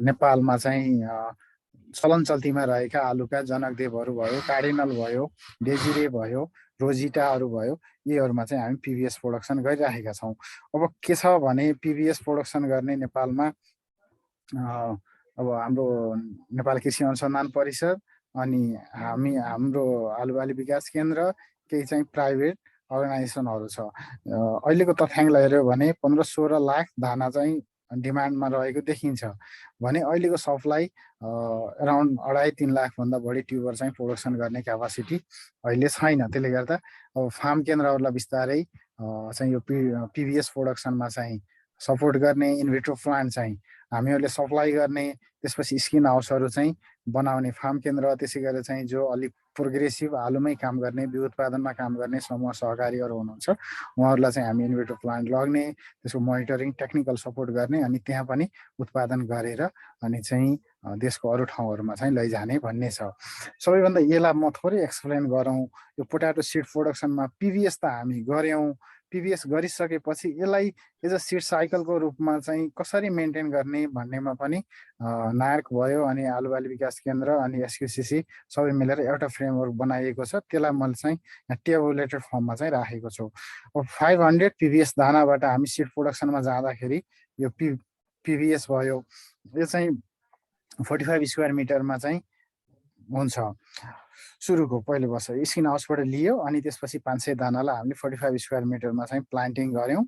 नेपालमा चाहिँ चलन चल्तीमा रहेका आलुका जनकदेवहरू भयो, कार्डिनल भयो, डेजिरे भयो, रोजिटाहरू भयो, यीहरूमा चाहिँ हामी पिबिएस प्रोडक्सन गरिराखेका छौँ। अब के छ भने पिबिएस प्रोडक्सन गर्ने नेपालमा अब हाम्रो नेपाल कृषि अनुसन्धान परिषद अनि हाम्रो आलुबाली विकास केन्द्र, केही चाहिँ प्राइभेट अर्गनाइजेसनहरू छ। अहिलेको तथ्याङ्कलाई हेऱ्यो भने 15-16 लाख दाना चाहिँ डिमान्डमा रहेको देखिन्छ भने अहिलेको सप्लाई अराउन्ड 2.5-3 लाखभन्दा बढी ट्युबर चाहिँ प्रोडक्सन गर्ने क्यापासिटी अहिले छैन। त्यसले गर्दा अब फार्म केन्द्रहरूलाई बिस्तारै चाहिँ यो पिबिएस प्रोडक्सनमा चाहिँ सपोर्ट गर्ने, इन्भिट्रो प्लान्ट चाहिँ हामीहरूले सप्लाई गर्ने, त्यसपछि स्किन हाउसहरू चाहिँ बनाउने फार्म केन्द्र, त्यसै गरेर चाहिँ जो अलिक प्रोग्रेसिभ आलुमै काम गर्ने, बिउ उत्पादनमा काम गर्ने समूह सहकारीहरू हुनुहुन्छ, उहाँहरूलाई चाहिँ हामी इन्भिट्रो प्लान्ट लग्ने, त्यसको मोनिटरिङ टेक्निकल सपोर्ट गर्ने, अनि त्यहाँ पनि उत्पादन गरेर अनि चाहिँ देशको अरू ठाउँहरूमा चाहिँ लैजाने भन्ने छ। सबैभन्दा यसलाई म थोरै एक्सप्लेन गरौँ। यो पोट्याटो सिड प्रोडक्सनमा पिबिएस त हामी गऱ्यौँ, पिबिएस गरिसकेपछि यसलाई एज अ सिड साइकलको रूपमा चाहिँ कसरी मेन्टेन गर्ने भन्नेमा पनि नार्क भयो, अनि आलुबाली विकास केन्द्र, अनि एसक्युसिसी सबै मिलेर एउटा फ्रेमवर्क बनाइएको छ। त्यसलाई मैले चाहिँ टेबुलेटेड फर्ममा चाहिँ राखेको छु। अब 500 पिबिएस दानाबाट हामी सिड प्रोडक्सनमा जाँदाखेरि यो पिबिएस भयो, यो चाहिँ 45 स्क्वायर मिटरमा चाहिँ हुन्छ। सुरुको पहिलो वर्ष स्किन हाउसबाट लियो, अनि त्यसपछि 500 दानालाई हामीले 45 स्क्वायर मिटरमा चाहिँ प्लान्टिङ गऱ्यौँ।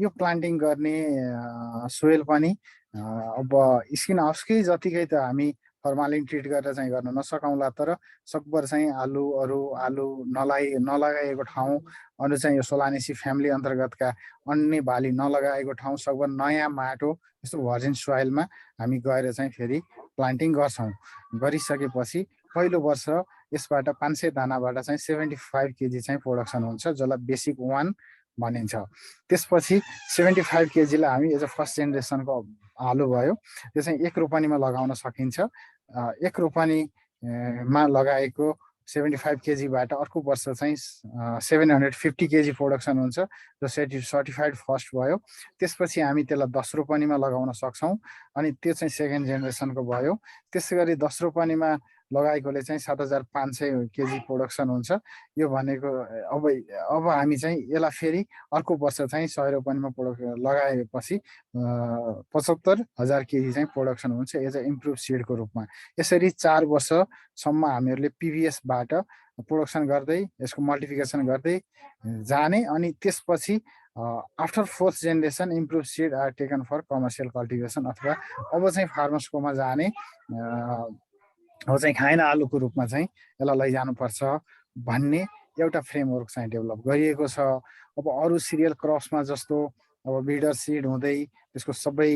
यो प्लान्टिङ गर्ने सोइल पनि अब स्किन हाउसकै जतिकै त हामी फर्मालिन ट्रिट गरेर चाहिँ गर्न नसकौँला, तर सकभर चाहिँ आलु नलगाएको ठाउँ, अरू चाहिँ यो सोलानेसी फ्यामिली अन्तर्गतका अन्य बाली नलगाएको ठाउँ, सकभर नयाँ माटो यस्तो भर्जिन सोइलमा हामी गएर चाहिँ फेरि प्लान्टिङ गर्छौँ। गरिसकेपछि पहिलो वर्ष यसबाट 500 दानाबाट चाहिँ 75 केजी चाहिँ प्रोडक्सन हुन्छ, जसलाई बेसिक 1 भनिन्छ। त्यसपछि 75 केजीलाई हामी एज अ फर्स्ट जेनेरेसनको आलु भयो, त्यो चाहिँ 1 रोपनीमा लगाउन सकिन्छ। 1 रोपनीमा लगाएको 75 केजीबाट अर्को वर्ष चाहिँ 750 केजी प्रोडक्सन हुन्छ, जो सर्टिफाइड फर्स्ट भयो। त्यसपछि हामी त्यसलाई 10 रोपनीमा लगाउन सक्छौँ, अनि त्यो चाहिँ सेकेन्ड जेनेरेसनको भयो। त्यसै गरी 10 रोपनीमा लगाएकोले चाहिँ 7500 केजी प्रोडक्सन हुन्छ। यो भनेको अब हामी चाहिँ यसलाई फेरि अर्को वर्ष चाहिँ 100 रोपनीमा लगाएपछि 75,000 केजी चाहिँ प्रोडक्सन हुन्छ एज अ इम्प्रुभ सिडको रूपमा। यसरी 4 वर्षसम्म हामीहरूले पिबिएसबाट प्रोडक्सन गर्दै यसको मल्टिफिकेसन गर्दै जाने, अनि त्यसपछि after 4th generation improve seed are taken for commercial cultivation, अथवा अब चाहिँ फार्मर्सकोमा जाने, अब चाहिँ खाएन आलुको रूपमा चाहिँ यसलाई लैजानुपर्छ भन्ने एउटा फ्रेमवर्क चाहिँ डेभलप गरिएको छ। अब अरू सिरियल क्रप्समा जस्तो अब ब्रिडर सिड हुँदै त्यसको सबै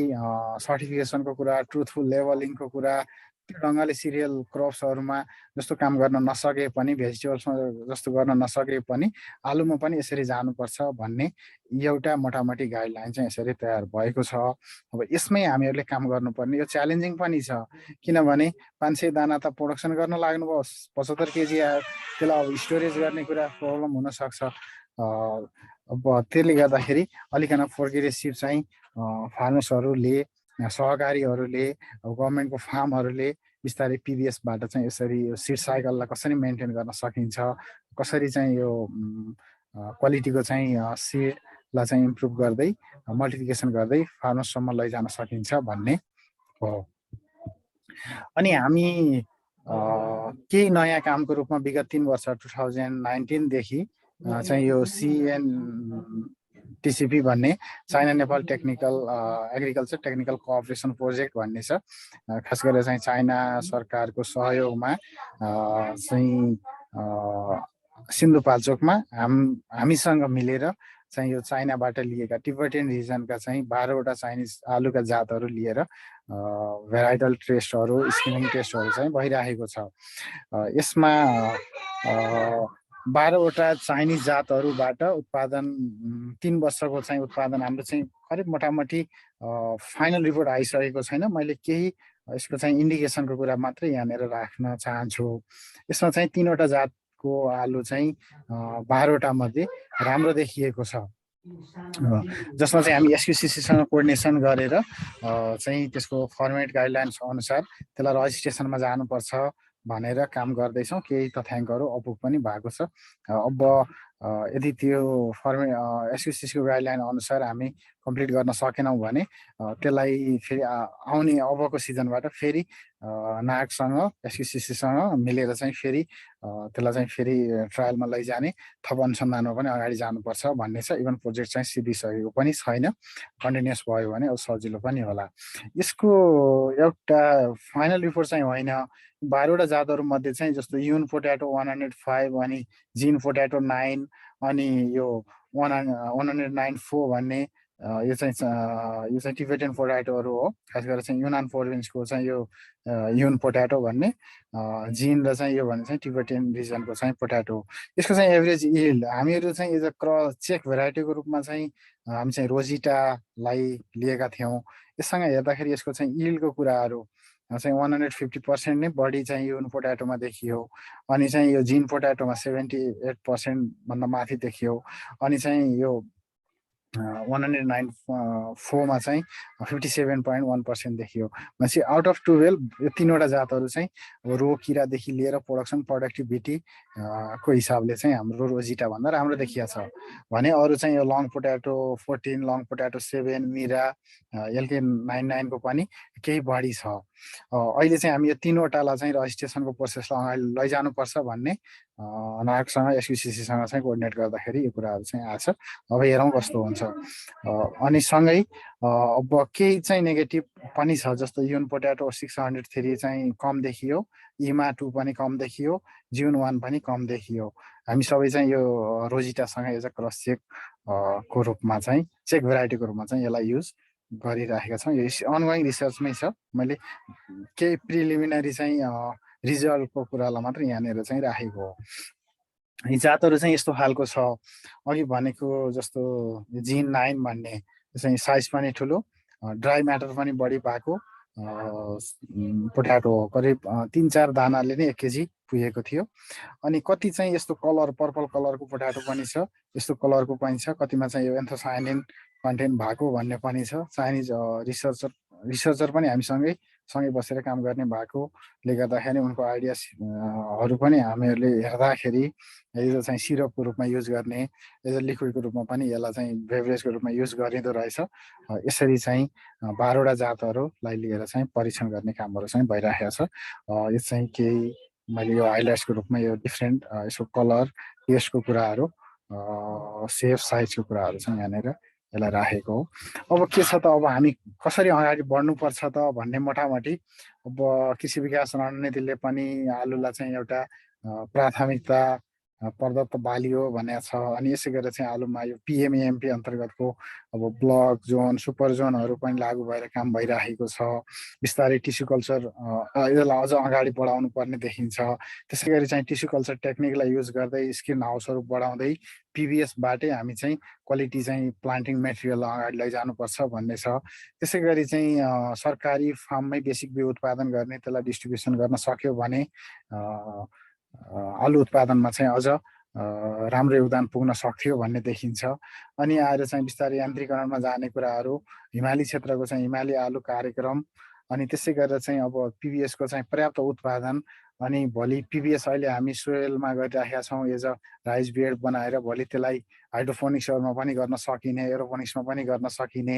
सर्टिफिकेसनको कुरा, ट्रुथफुल लेबलिङको कुरा, त्यो ढङ्गले सिरियल क्रप्सहरूमा जस्तो काम गर्न नसके पनि, भेजिटेबल्समा जस्तो गर्न नसके पनि आलुमा पनि यसरी जानुपर्छ भन्ने एउटा मोटामोटी गाइडलाइन चाहिँ यसरी तयार भएको छ। अब यसमै हामीहरूले काम गर्नुपर्ने, यो च्यालेन्जिङ पनि छ, किनभने 500 दाना त प्रोडक्सन गर्न लाग्नुभयो, 75 केजी आयो, त्यसलाई अब स्टोरेज गर्ने कुरा प्रब्लम हुनसक्छ। अब त्यसले गर्दाखेरि अलिकन प्रोग्रेसिभ चाहिँ फार्मर्सहरूले सहकारीहरूले गभर्मेन्टको फार्महरूले बिस्तारै पिबिएसबाट चाहिँ यसरी यो सिड साइकललाई कसरी मेन्टेन गर्न सकिन्छ, कसरी चाहिँ यो क्वालिटीको चाहिँ सिडलाई चाहिँ इम्प्रुभ गर्दै मल्टिफिकेसन गर्दै फार्मर्ससम्म लैजान सकिन्छ भन्ने हो। अनि हामी केही नयाँ कामको रूपमा विगत 3 वर्ष 2019 देखि चाहिँ यो CNTCP भन्ने China Nepal technical agriculture technical cooperation project भन्ने छ। खास गरेर चाहिँ चाइना सरकारको सहयोगमा चाहिँ सिन्धुपाल्चोकमा हामीसँग मिलेर चाहिँ यो चाइनाबाट लिएका टिबेटियन रिजनका चाहिँ 12वटा चाइनिज आलुका जातहरू लिएर भेराइटल टेस्टहरू स्क्रिनिङ टेस्टहरू चाहिँ भइरहेको छ। यसमा 12वटा चाइनिज जातहरूबाट उत्पादन 3 वर्षको चाहिँ उत्पादन हाम्रो चाहिँ करिब मोटामोटी फाइनल रिपोर्ट आइसकेको छैन। मैले केही यसको चाहिँ इन्डिकेसनको कुरा मात्रै यहाँनिर राख्न चाहन्छु। यसमा चाहिँ 3वटा जातको आलु चाहिँ 12वटा मध्ये राम्रो देखिएको छ, जसमा चाहिँ हामी एसक्युसिसीसँग कोअर्डिनेसन गरेर चाहिँ त्यसको फर्मेट गाइडलाइन्स अनुसार त्यसलाई रजिस्ट्रेसनमा जानुपर्छ भनेर काम गर्दैछौँ। केही तथ्याङ्कहरू अपुग पनि भएको छ। अब यदि त्यो एसक्युसिसीको गाइडलाइन अनुसार हामी कम्प्लिट गर्न सकेनौँ भने त्यसलाई फेरि आउने अबको सिजनबाट फेरि नागसँग एसक्युसिसीसँग मिलेर चाहिँ फेरि त्यसलाई चाहिँ फेरि ट्रायलमा लैजाने, थप अनुसन्धानमा पनि अगाडि जानुपर्छ भन्ने छ। इभन प्रोजेक्ट चाहिँ सिधिसकेको पनि छैन, कन्टिन्युस भयो भने अब सजिलो पनि होला। यसको एउटा फाइनल रिपोर्ट चाहिँ होइन, 12वटा जातहरू मध्ये चाहिँ जस्तो युन पोट्याटो 105 अनि जिन पोट्याटो 9 अनि यो 109.4 भन्ने यो चाहिँ टिबेटियन पोट्याटोहरू हो। खास गरेर चाहिँ युनान प्रोभिन्सको चाहिँ यो युन पोट्याटो भन्ने, जिन र चाहिँ यो भन्ने चाहिँ टिबेटियन रिजनको चाहिँ पोट्याटो। यसको चाहिँ एभरेज यिल्ड हामीहरू चाहिँ एज अ क्रस चेक भेराइटीको रूपमा चाहिँ हामी चाहिँ रोजिटालाई लिएका थियौँ। यससँग हेर्दाखेरि यसको चाहिँ यिल्डको कुराहरू चाहिँ 150% नै बढी चाहिँ युन पोट्याटोमा देखियो। अनि चाहिँ यो जिन पोट्याटोमा 78% भन्दा माथि देखियो। अनि चाहिँ यो 109.4 मा चाहिँ 57.1% देखियो। भनेपछि आउट अफ 12 यो 3वटा जातहरू चाहिँ रो किरादेखि लिएर प्रोडक्सन प्रोडक्टिभिटी को हिसाबले चाहिँ हाम्रो रोजिटा भन्दा राम्रो देखिया छ भने अरू चाहिँ यो लङ पोट्याटो 14, लङ पोट्याटो 7, मिरा एलके 99 को पनि केही बढी छ। अहिले चाहिँ हामी यो 3वटालाई चाहिँ रजिस्ट्रेसनको प्रोसेसलाई अगाडि लैजानुपर्छ भन्ने नागसँग एसक्युसिसीसँग चाहिँ कोअर्डिनेट गर्दाखेरि यो कुराहरू चाहिँ आछ। अब हेरौँ कस्तो हुन्छ। अनि सँगै अब केही चाहिँ नेगेटिभ पनि छ, जस्तो युन पोट्याटो 603 चाहिँ कम देखियो, इमा 2 पनि कम देखियो, जिउन 1 पनि कम देखियो। हामी सबै चाहिँ यो रोजिटासँग एज अ क्रस चेक को रूपमा चाहिँ चेक भेराइटीको रूपमा चाहिँ यसलाई युज गरिराखेका छौँ। यो अनगोइङ रिसर्चमै छ। मैले केही प्रिलिमिनरी चाहिँ रिजल्टको कुरालाई मात्रै यहाँनिर चाहिँ राखेको हो। यी जातहरू चाहिँ यस्तो खालको छ, अघि भनेको जस्तो जिन 9 भन्ने चाहिँ साइज पनि ठुलो, ड्राई म्याटर पनि बढी भएको पोट्याटो हो। करिब 3-4 दानाले नै 1 केजी पुगेको थियो। अनि कति चाहिँ यस्तो कलर पर्पल कलरको पोट्याटो पनि छ, यस्तो कलरको पनि छ, कतिमा चाहिँ यो एन्थोसायनिन कन्टेन्ट भएको भन्ने पनि छ। चाइनिज रिसर्चर पनि हामीसँगै बसेर काम गर्ने भएकोले गर्दाखेरि उनको आइडियाहरू पनि हामीहरूले हेर्दाखेरि यो चाहिँ सिरपको रूपमा युज गर्ने, एज अ लिक्विडको रूपमा पनि यसलाई चाहिँ बेभरेजको रूपमा युज गरिँदो रहेछ। यसरी चाहिँ 12वटा जातहरूलाई लिएर चाहिँ परीक्षण गर्ने कामहरू चाहिँ भइरहेको छ। यो चाहिँ केही मैले यो हाइलाइट्सको रूपमा यो डिफ्रेन्ट यसको कलर, टेस्टको कुराहरू, सेप, साइजको कुराहरू चाहिँ यहाँनिर यसलाई राखेको हो। अब के छ त, अब हामी कसरी अगाडि बढ्नुपर्छ त भन्ने मोटामोटी अब कृषि विकास रणनीतिले पनि आलुलाई चाहिँ एउटा प्राथमिकता प्रदत्त बाली हो भनेको छ। अनि यसै गरेर चाहिँ आलुमा यो पिएमएमपी अन्तर्गतको अब ब्लक जोन, सुपर जोनहरू पनि लागू भएर काम भइरहेको छ। बिस्तारै टिस्यु कल्चर यसलाई अझ अगाडि बढाउनु पर्ने देखिन्छ। त्यसै गरी चाहिँ टिस्यु कल्चर टेक्निकलाई युज गर्दै स्क्रिन हाउसहरू बढाउँदै पिबिएसबाटै हामी चाहिँ क्वालिटी चाहिँ प्लान्टिङ मेटेरियल अगाडि लैजानुपर्छ भन्ने छ। त्यसै गरी चाहिँ सरकारी फार्ममै बेसिक बिउ उत्पादन गर्ने, त्यसलाई डिस्ट्रिब्युसन गर्न सक्यो भने आलु उत्पादनमा चाहिँ अझ राम्रो योगदान पुग्न सक्थ्यो भन्ने देखिन्छ। अनि आएर चाहिँ बिस्तारै यान्त्रिकरणमा जाने कुराहरू, हिमाली क्षेत्रको चाहिँ हिमाली आलु कार्यक्रम, अनि त्यसै गरेर चाहिँ अब पिबिएसको चाहिँ पर्याप्त उत्पादन, अनि भोलि पिबिएस अहिले हामी सोइलमा गरिराखेका छौँ एज अ राइस बेड बनाएर, भोलि त्यसलाई हाइड्रोफोनिक्सहरूमा पनि गर्न सकिने, एरोपोनिक्समा पनि गर्न सकिने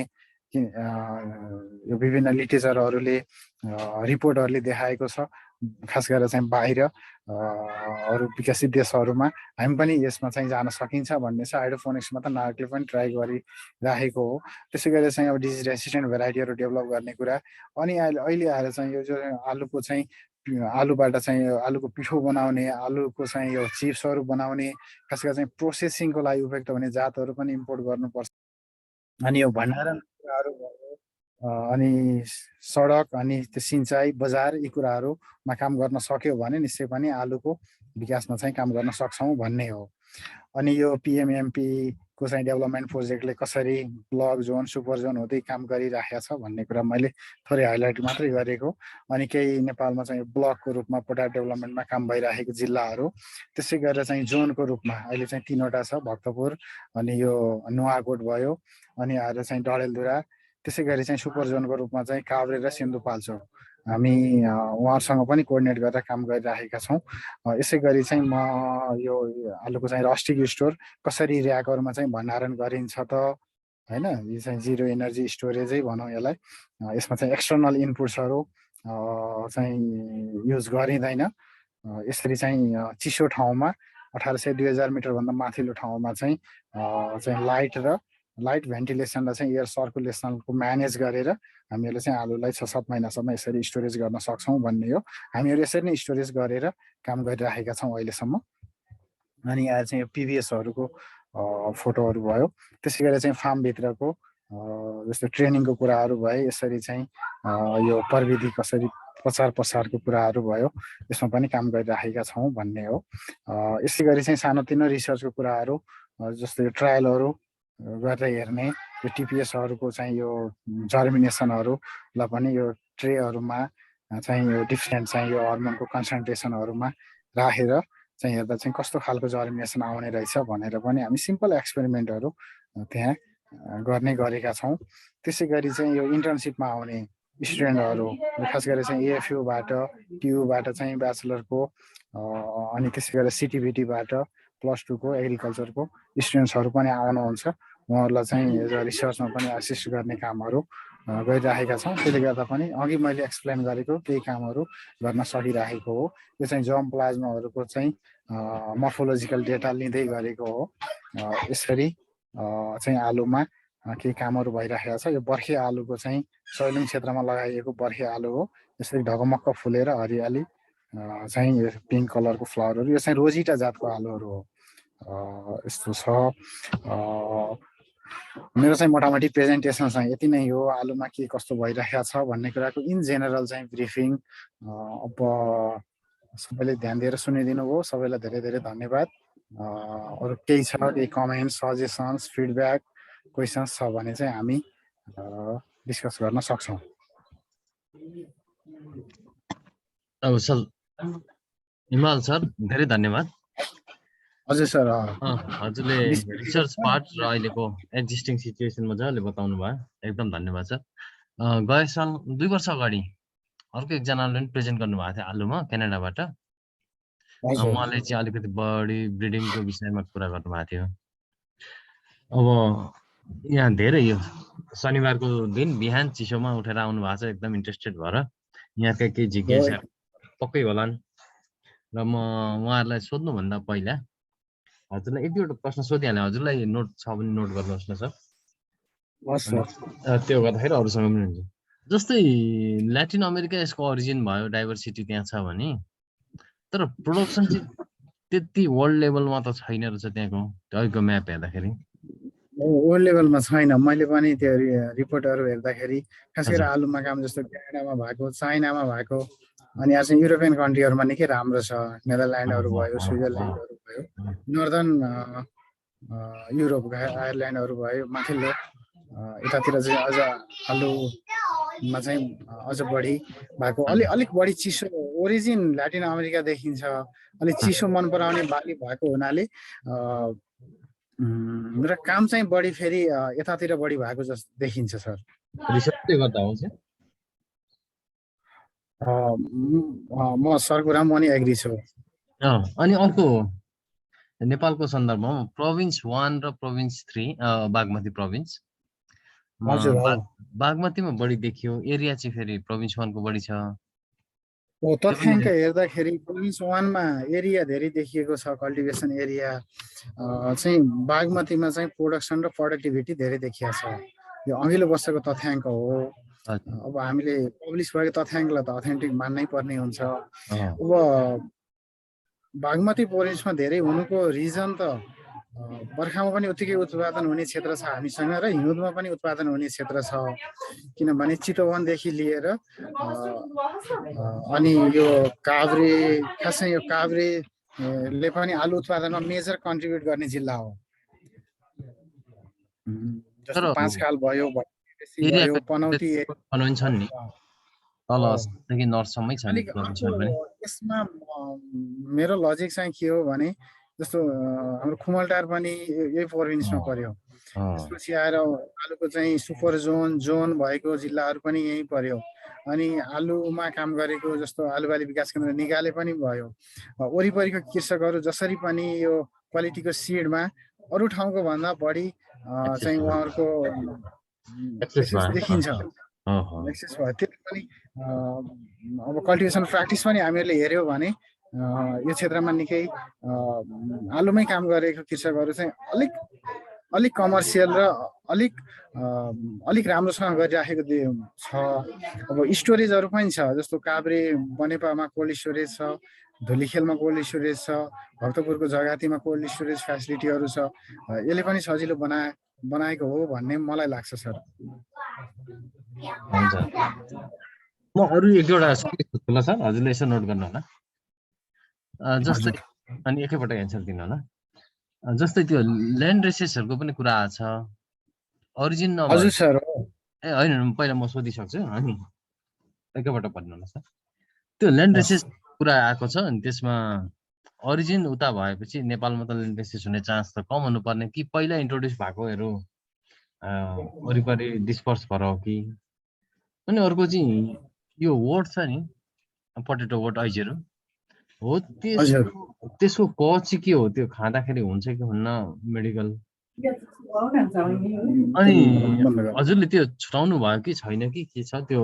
यो विभिन्न लिटरेचरहरूले रिपोर्टहरूले देखाएको छ। खास गरेर चाहिँ बाहिर अरू विकसित देशहरूमा हामी पनि यसमा चाहिँ जान सकिन्छ भन्ने छ। हाइड्रोफोनिक्समा त नार्कले पनि ट्राई गरिराखेको हो। त्यसै गरेर चाहिँ अब डिजिज रेसिस्टेन्ट भेराइटीहरू डेभलप गर्ने कुरा, अनि अहिले आएर चाहिँ यो जो आलुको चाहिँ आलुबाट चाहिँ आलुको पिठो बनाउने, आलुको चाहिँ यो चिप्सहरू बनाउने, खास गरेर चाहिँ प्रोसेसिङको लागि उपयुक्त हुने जातहरू पनि इम्पोर्ट गर्नुपर्छ। अनि यो भण्डारण कुराहरू भयो, अनि सडक, अनि त्यो सिँचाइ, बजार, यी कुराहरूमा काम गर्न सक्यो भने निश्चय पनि आलुको विकासमा चाहिँ काम गर्न सक्छौँ भन्ने हो। अनि यो पिएमएमपी को चाहिँ डेभलपमेन्ट प्रोजेक्टले कसरी ब्लक जोन, सुपर जोन हुँदै काम गरिराखेको छ भन्ने कुरा मैले थोरै हाइलाइट मात्रै गरेको। अनि केही नेपालमा चाहिँ ब्लकको रूपमा पोटास डेभलपमेन्टमा काम भइरहेको जिल्लाहरू, त्यसै गरेर चाहिँ जोनको रूपमा अहिले चाहिँ 3वटा छ, भक्तपुर, अनि यो नुवाकोट भयो, अनि आएर चाहिँ डडेलधुरा, त्यसै गरी चाहिँ सुपर जोनको रूपमा चाहिँ काभ्रे र सिन्धुपाल्चोक हामी उहाँहरूसँग पनि कोअर्डिनेट गरेर काम गरिराखेका छौँ। यसै गरी चाहिँ म यो आलुको चाहिँ रस्टिक स्टोर कसरी ऱ्याकहरूमा चाहिँ भण्डारण गरिन्छ त, होइन, यो चाहिँ जिरो एनर्जी स्टोरेजै भनौँ यसलाई। यसमा चाहिँ एक्सटर्नल इनपुट्सहरू चाहिँ युज गरिँदैन। यसरी चाहिँ चिसो ठाउँमा 1800-2000 मिटरभन्दा माथिल्लो ठाउँमा चाहिँ लाइट भेन्टिलेसन र चाहिँ एयर सर्कुलेसनको म्यानेज गरेर हामीहरूले चाहिँ आलुलाई 6-7 महिनासम्म यसरी स्टोरेज गर्न सक्छौँ भन्ने हो। हामीहरू यसरी नै स्टोरेज गरेर काम गरिराखेका छौँ अहिलेसम्म। अनि आएर चाहिँ यो पिबिएसहरूको फोटोहरू भयो, त्यसै गरेर चाहिँ फार्मभित्रको जस्तो ट्रेनिङको कुराहरू भए, यसरी चाहिँ यो प्रविधि कसरी प्रचार प्रसारको कुराहरू भयो, यसमा पनि काम गरिराखेका छौँ भन्ने हो। यसै गरी चाहिँ सानोतिनो रिसर्चको कुराहरू जस्तो यो ट्रायलहरू गरेर हेर्ने, यो टिपिएसहरूको चाहिँ यो जर्मिनेसनहरूलाई पनि यो ट्रेहरूमा चाहिँ यो डिफ्रेन्ट चाहिँ यो हर्मोनको कन्सन्ट्रेसनहरूमा राखेर चाहिँ हेर्दा चाहिँ कस्तो खालको जर्मिनेसन आउने रहेछ भनेर पनि हामी सिम्पल एक्सपेरिमेन्टहरू त्यहाँ गर्ने गरेका छौँ। त्यसै गरी चाहिँ यो इन्टर्नसिपमा आउने स्टुडेन्टहरू, खास गरेर चाहिँ एएफयूबाट, टियुबाट चाहिँ ब्याचलरको, अनि त्यसै गरेर सिटिभिटीबाट +2को एग्रिकल्चरको स्टुडेन्ट्सहरू पनि आउनुहुन्छ। उहाँहरूलाई चाहिँ रिसर्चमा पनि असिस्ट गर्ने कामहरू गरिराखेका छौँ। त्यसले गर्दा पनि अघि मैले एक्सप्लेन गरेको केही कामहरू गर्न सकिरहेको हो। यो चाहिँ जर्म प्लाज्माहरूको चाहिँ मर्फोलोजिकल डेटा लिँदै गरेको हो। यसरी चाहिँ आलुमा केही कामहरू भइरहेको छ। यो बर्खे आलुको चाहिँ सैलुङ क्षेत्रमा लगाइएको बर्खे आलु हो। यसरी ढकमक्क फुलेर हरियाली चाहिँ यो पिङ्क कलरको फ्लावरहरू, यो चाहिँ रोजिटा जातको आलुहरू हो। यस्तो छ। मेरो चाहिँ मोटामोटी प्रेजेन्टेसन चाहिँ यति नै हो। आलुमा के कस्तो भइरहेको छ भन्ने कुराको इन जेनरल चाहिँ ब्रिफिङ। अब सबैले ध्यान दिएर सुनिदिनु भयो, सबैलाई धेरै धेरै धन्यवाद। अरू केही छ, केही कमेन्ट्स, सजेसन्स, फिडब्याक, क्वेसन्स छ भने चाहिँ हामी डिस्कस गर्न सक्छौँ। अब सर हिमाल सर धेरै धन्यवाद। हजुर सर, हजुरले रिसर्च पार्ट र अहिलेको एक्जिस्टिङ सिचुएसन मजाले बताउनु भयो, एकदम धन्यवाद सर। गए साल 2 वर्ष अगाडि अर्को एकजनाले पनि प्रेजेन्ट गर्नुभएको थियो आलुमा, क्यानाडाबाट। उहाँले चाहिँ अलिकति बढी ब्रिडिङको विषयमा कुरा गर्नुभएको थियो। अब यहाँ धेरै यो शनिबारको दिन बिहान चिसोमा उठेर आउनु भएको छ, एकदम इन्ट्रेस्टेड भएर। यहाँका केही जिज्ञासा पक्कै होलान् र म उहाँहरूलाई सोध्नुभन्दा पहिला हजुरलाई एक दुईवटा प्रश्न सोधिहालेँ। हजुरलाई नोट छ भने नोट गर्नुहोस् न सर। त्यो गर्दाखेरि अरूसँग पनि हुन्छ। जस्तै ल्याटिन अमेरिका यसको ओरिजिन भयो, डाइभर्सिटी त्यहाँ छ भने, तर प्रोडक्सन चाहिँ त्यति वर्ल्ड लेभलमा त छैन रहेछ त्यहाँको, अहिलेको म्याप हेर्दाखेरि। वर्ल्ड लेभलमा छैन। मैले पनि त्यो रिपोर्टहरू हेर्दाखेरि खास गरेर आलुमा काम जस्तो क्यानाडामा भएको, चाइनामा भएको, अनि यहाँ चाहिँ युरोपियन कन्ट्रीहरूमा निकै राम्रो छ। नेदरल्यान्डहरू भयो, स्विजरल्यान्डहरू भयो, नर्दर्न युरोप, आयरल्यान्डहरू भयो, माथिल्लो यतातिर चाहिँ अझ आलु मा चाहिँ अझ बढी भएको, अलिक बढी चिसो, ओरिजिन ल्याटिन अमेरिका देखिन्छ, अलिक चिसो मन पराउने बाली भएको हुनाले र काम चाहिँ बढी फेरि यतातिर बढी भएको जस्तो देखिन्छ सर। रिसर्चले गर्दा हुन्छ। म सरको कुरा म नि एग्री छु। अनि अर्को नेपालको सन्दर्भमा प्रोभिन्स 1 र प्रोभिन्स 3 बागमती प्रोभिन्स, बागमतीमा बढी देखियो, एरिया चाहिँ फेरि प्रोभिन्स 1 को बढी छ। तथ्याङ्क हेर्दाखेरि प्रोभिन्स 1 मा एरिया धेरै देखिएको छ, कल्टिभेसन एरिया चाहिँ बागमतीमा चाहिँ प्रोडक्सन र प्रोडक्टिभिटी धेरै देखिएको छ। यो अघिल्लो वर्षको तथ्याङ्क हो। अब हामीले पब्लिस भएको तथ्याङ्कलाई त अथेन्टिक मान्नै पर्ने हुन्छ। अब बागमती प्रोभिन्समा धेरै हुनुको रिजन त बर्खामा पनि उत्तिकै उत्पादन हुने क्षेत्र छ हामीसँग र हिउँदमा पनि उत्पादन हुने क्षेत्र छ, किनभने चितवनदेखि लिएर अनि यो काभ्रे, खासै यो काभ्रेले पनि आलु उत्पादनमा मेजर कन्ट्रिब्युट गर्ने जिल्ला हो। जस्तो पाँचखाल भयो, पनौती छन् नि तलदेखि नर्थसम्मै छन्। यसमा मेरो लजिक चाहिँ के हो भने जस्तो हाम्रो खुमलटार पनि यही प्रोभिन्समा पर्यो, त्यसपछि आएर आलुको चाहिँ सुपर जोन भएको जिल्लाहरू पनि यही पर्यो, अनि आलुमा काम गरेको जस्तो आलुबाली विकास केन्द्र निगाले पनि भयो। वरिपरिको कृषकहरू जसरी पनि यो क्वालिटीको सिडमा अरू ठाउँको भन्दा बढी चाहिँ उहाँहरूको देखिन्छ, एक्सेस भयो। त्यसले पनि अब कल्टिभेसन प्र्याक्टिस पनि हामीहरूले हेऱ्यौँ भने यो क्षेत्रमा निकै आलुमै काम गरेको कृषकहरू चाहिँ अलिक कमर्सियल र अलिक राम्रोसँग गरिराखेको छ। अब स्टोरेजहरू पनि छ, जस्तो काभ्रे बनेपामा कोल्ड स्टोरेज छ, धुलीखेलमा कोल्ड स्टोरेज छ, भक्तपुरको जगातीमा कोल्ड स्टोरेज फेसिलिटीहरू छ। यसले पनि सजिलो बनाएको हो भन्ने मलाई लाग्छ सर। हुन्छ, म अरू एक दुईवटा सोध्छु ल सर, हजुरले यसो नोट गर्नु होला। जस्तै अनि एकैपल्ट एन्सर दिनु होला। जस्तै त्यो ल्यान्ड रेसेसहरूको पनि कुरा आछ, ओरिजिन नभए। हजुर सर। ए होइन, पहिला म सोधिसक्छु अनि एकैपल्ट भन्नु होला सर। त्यो ल्यान्ड रेसेस कुरा आएको छ, अनि त्यसमा ओरिजिन उता भएपछि नेपालमा त ल्यान्ड रेसेस हुने चान्स त कम हुनुपर्ने कि पहिला इन्ट्रोड्युस भएकोहरू वरिपरि डिस्पर्स भएर हो कि? अनि अर्को चाहिँ यो वोट छ नि, पोटेटो वोट ऐजेरो हो, त्यसको कच के हो? त्यो खाँदाखेरि हुन्छ कि हुन्न मेडिकल? अनि हजुरले त्यो छुटाउनु भयो कि छैन कि के छ? त्यो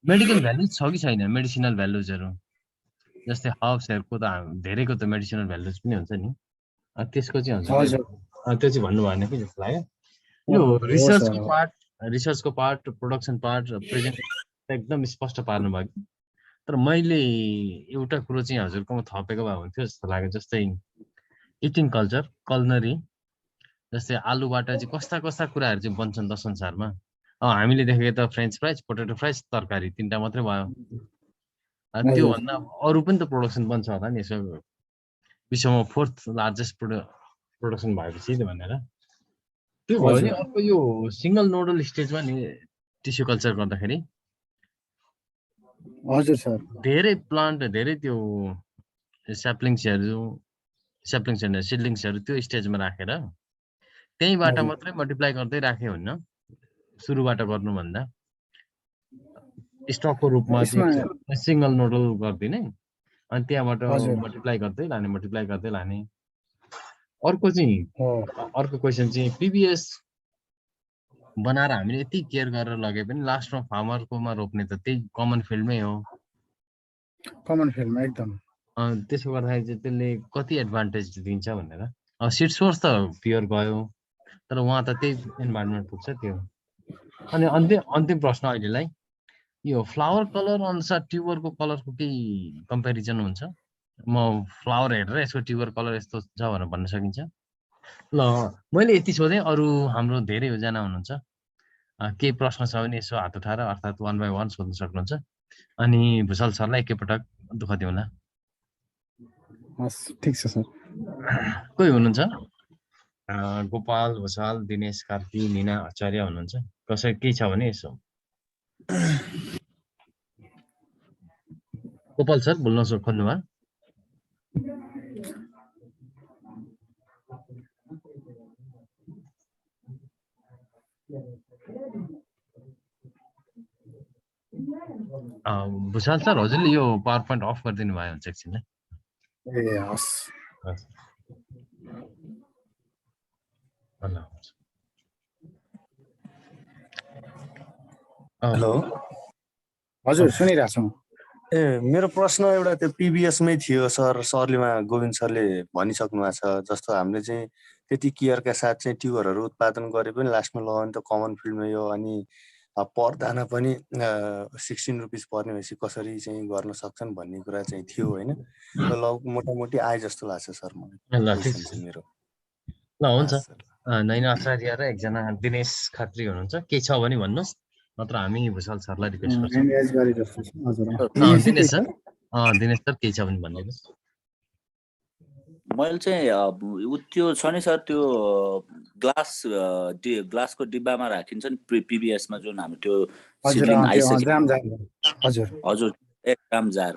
मेडिकल भ्यालुज छ कि छैन, मेडिसिनल भ्यालुजहरू? जस्तै हर्ब्सहरूको त धेरैको त मेडिसिनल भ्यालुज पनि हुन्छ नि, त्यसको चाहिँ हजुर त्यो चाहिँ भन्नु भएन कि जस्तो लाग्यो। यो रिसर्चको पार्ट, प्रोडक्सन पार्ट, प्रेजेन्ट एकदम स्पष्ट पार्नु भयो। तर मैले एउटा कुरो चाहिँ हजुरकोमा थपेको भए हुन्थ्यो जस्तो लाग्यो, जस्तै इटिङ कल्चर, कल्नरी, जस्तै आलुबाट चाहिँ कस्ता कुराहरू चाहिँ बन्छन् त संसारमा? हामीले देखेको त फ्रेन्च फ्राइज, पोटेटो फ्राइज, तरकारी, 3टा मात्रै भयो। त्योभन्दा अरू पनि त प्रोडक्सन बन्छ होला नि, यसो विश्वमा 4th लार्जेस्ट प्रोडक्सन भएपछि भनेर। त्यो भयो नि। अर्को यो सिङ्गल नोडल स्टेजमा नि टिस्यु कल्चर गर्दाखेरि हजुर सर, धेरै प्लान्ट, धेरै त्यो सिडलिङ्सहरू त्यो स्टेजमा राखेर त्यहीँबाट मात्रै मल्टिप्लाई गर्दै राख्यो हुन्न, सुरुबाट गर्नुभन्दा स्टकको रूपमा सिङ्गल नोडल गरिदिने, अनि त्यहाँबाट मल्टिप्लाई गर्दै लाने। अर्को क्वेसन चाहिँ पिबिएस बनाएर हामीले यति केयर गरेर लगे पनि लास्टमा फार्मरकोमा रोप्ने त त्यही कमन फिल्डमै हो। कमन फिल्डमा एकदम। त्यसो गर्दाखेरि चाहिँ त्यसले कति एडभान्टेज दिन्छ भनेर। सिड सोर्स त प्योर गयो, तर उहाँ त त्यही इन्भाइरोमेन्ट पुग्छ त्यो। अनि अन्तिम प्रश्न अहिलेलाई, यो फ्लावर कलर अनुसार ट्युबरको कलरको केही कम्पेरिजन हुन्छ? म फ्लावर हेरेर यसको ट्युबर कलर यस्तो छ भनेर भन्न सकिन्छ? ल, मैले यति सोधेँ, अरू हाम्रो धेरैजना हुनुहुन्छ, केही प्रश्न छ भने यसो हात उठाएर अर्थात् 1 by 1 सोध्न सक्नुहुन्छ। अनि भुषाल सरलाई एकैपटक दुःख दिउँला। ठिक छ सर। कोही हुनुहुन्छ? गोपाल, भुषाल, दिनेश, कार्की, निना, आचार्य हुनुहुन्छ? कसै केही छ भने यसो गोपाल सर बोल्न खोज्नुभयो? भूषाल सर हजुरले यो पावर पोइन्ट अफ गरिदिनु भयो हुन्छ एकछिन ए हस् हेलो हजुर सुनिरहेको छु। ए मेरो प्रश्न एउटा त्यो पिबिएसमै थियो सर, सरले गोविन्द सरले भनिसक्नु भएको छ। जस्तो हामीले चाहिँ त्यति केयरका साथ चाहिँ ट्युबरहरू उत्पादन गरे पनि लास्टमा लगाउने त कमन फिल्डमा यो, अनि पर्दाना पनि 16 रुपिस पर्ने भएपछि कसरी चाहिँ गर्न सक्छन् भन्ने कुरा चाहिँ थियो होइन। मोटामोटी आए जस्तो लाग्छ सर मलाई मेरो। ल हुन्छ, नैना आचार्य र एकजना दिनेश खत्री हुनुहुन्छ, के छ भने भन्नुहोस्, नत्र हामी भूषाल सरलाई रिक्वेस्ट गर्छौँ। दिनेश सर के छ भने भन्नुहोस्। मैले चाहिँ त्यो छ नि सर, त्यो ग्लासको डिब्बामा राखिन्छ नि पिबिएसमा, जुन हाम्रो त्यो सिलिङ आइसक्यो हजुर, एकदम जार,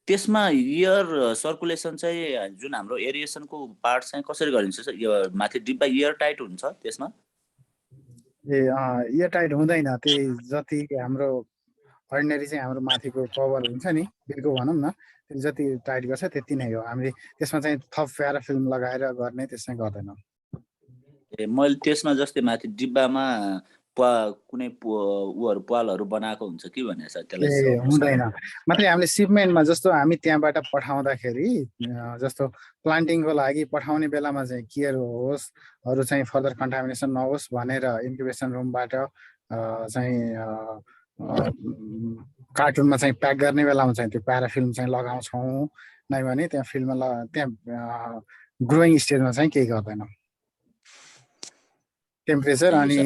त्यसमा एयर सर्कुलेसन चाहिँ जुन हाम्रो एरिएसनको पार्ट चाहिँ कसरी गरिन्छ सर? यो माथि डिब्बा एयर टाइट हुन्छ त्यसमा? एयर टाइट हुँदैन, त्यही जति हाम्रो अर्डिनरी चाहिँ हाम्रो माथिको कभर हुन्छ नि, बिलको भनौँ न, जति टाइट गर्छ त्यति नै हो। हामीले त्यसमा चाहिँ थप प्याराफिल्म लगाएर गर्ने त्यसमा गर्दैनौँ। ए मैले त्यसमा जस्तै माथि डिब्बामा कुनै उहरू पालहरू बनाएको हुन्छ कि भने सर, त्यसलाई हुँदैन। मात्रै हामीले सिपमेन्टमा जस्तो हामी त्यहाँबाट पठाउँदाखेरि जस्तो प्लान्टिङको लागि पठाउने बेलामा चाहिँ केयर होस्, अरू चाहिँ फर्दर कन्टामिनेसन नहोस् भनेर इन्क्युबेसन रुमबाट चाहिँ कार्टुनमा चाहिँ प्याक गर्ने बेलामा चाहिँ त्यो प्याराफिल्म चाहिँ लगाउँछौँ, नै भने त्यहाँ फिल्डमा त्यहाँ ग्रोइङ स्टेजमा चाहिँ केही गर्दैनौँ। टेम्परेचर अनि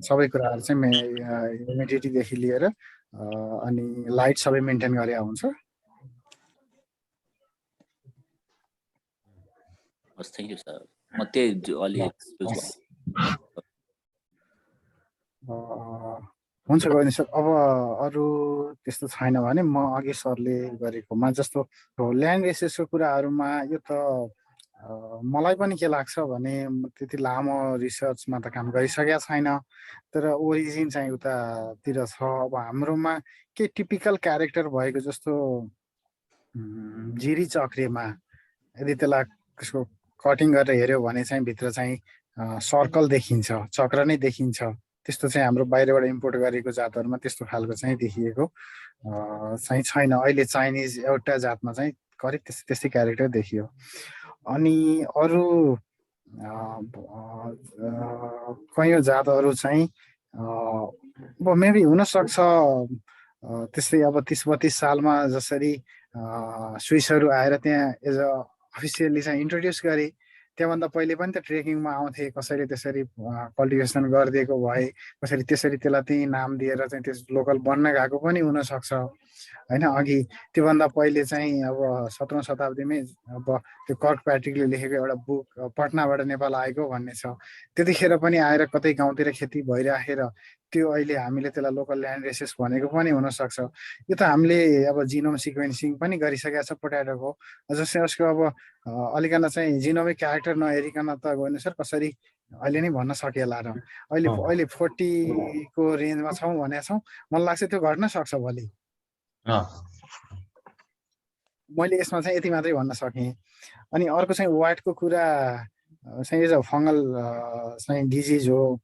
सबै कुराहरू चाहिँ ह्युमिडिटीदेखि लिएर अनि लाइट सबै मेन्टेन गरेर हुन्छ। Thank you sir. म त्यही अलि हुन्छ गोविन्द सर। अब अरू त्यस्तो छैन भने म अघि सरले गरेकोमा जस्तो ल्यान्ड रेसेसको कुराहरूमा यो त मलाई पनि के लाग्छ भने त्यति लामो रिसर्चमा त काम गरिसकेका छैन, तर ओरिजिन चाहिँ उतातिर छ। अब हाम्रोमा के टिपिकल क्यारेक्टर भएको जस्तो जिरी चक्रेमा यदि त्यसलाई त्यसको कटिङ गरेर हेऱ्यो भने चाहिँ भित्र चाहिँ सर्कल देखिन्छ, चक्र नै देखिन्छ। त्यस्तो चाहिँ हाम्रो बाहिरबाट इम्पोर्ट गरेको जातहरूमा त्यस्तो खालको चाहिँ देखिएको चाहिँ छैन। अहिले चाइनिज एउटा जातमा चाहिँ करिब त्यस्तै क्यारेक्टर देखियो। अनि अरू कयौँ जातहरू चाहिँ अब मेबी हुनसक्छ त्यस्तै अब 30-32 सालमा जसरी स्विसहरू आएर त्यहाँ एज अ अफिसियल्ली चाहिँ इन्ट्रोड्युस गरे, त्यहाँभन्दा पहिले पनि त ट्रेकिङमा आउँथे, कसैले त्यसरी कल्टिभेसन गरिदिएको भए कसरी त्यसरी त्यसलाई त्यही नाम दिएर चाहिँ त्यस लोकल बन्न गएको पनि हुनसक्छ होइन। अघि त्योभन्दा पहिले चाहिँ अब 17औं शताब्दीमै अब त्यो कर्क प्याट्रिकले लेखेको एउटा बुक पटनाबाट नेपाल आएको भन्ने छ। त्यतिखेर पनि आएर कतै गाउँतिर खेती भइराखेर त्यो अहिले हामीले त्यसलाई लोकल ल्यान्ड रेसेस भनेको पनि हुनसक्छ। यो त हामीले अब जिनोम सिक्वेन्सिङ पनि गरिसकेका छ पोट्याटोको, जस्तै उसको अब अलिकन चाहिँ जिनोमिक क्यारेक्टर नहेरिकन त गएन सर कसरी अहिले नै भन्न सकिएला र। अहिले 40 को रेन्जमा छौँ भनेको छौँ, मलाई लाग्छ त्यो घट्न सक्छ भोलि। मैले यसमा चाहिँ यति मात्रै भन्न सकेँ। अनि अर्को चाहिँ वाटको कुरा चाहिँ यो फङ्गल चाहिँ डिजिज हो,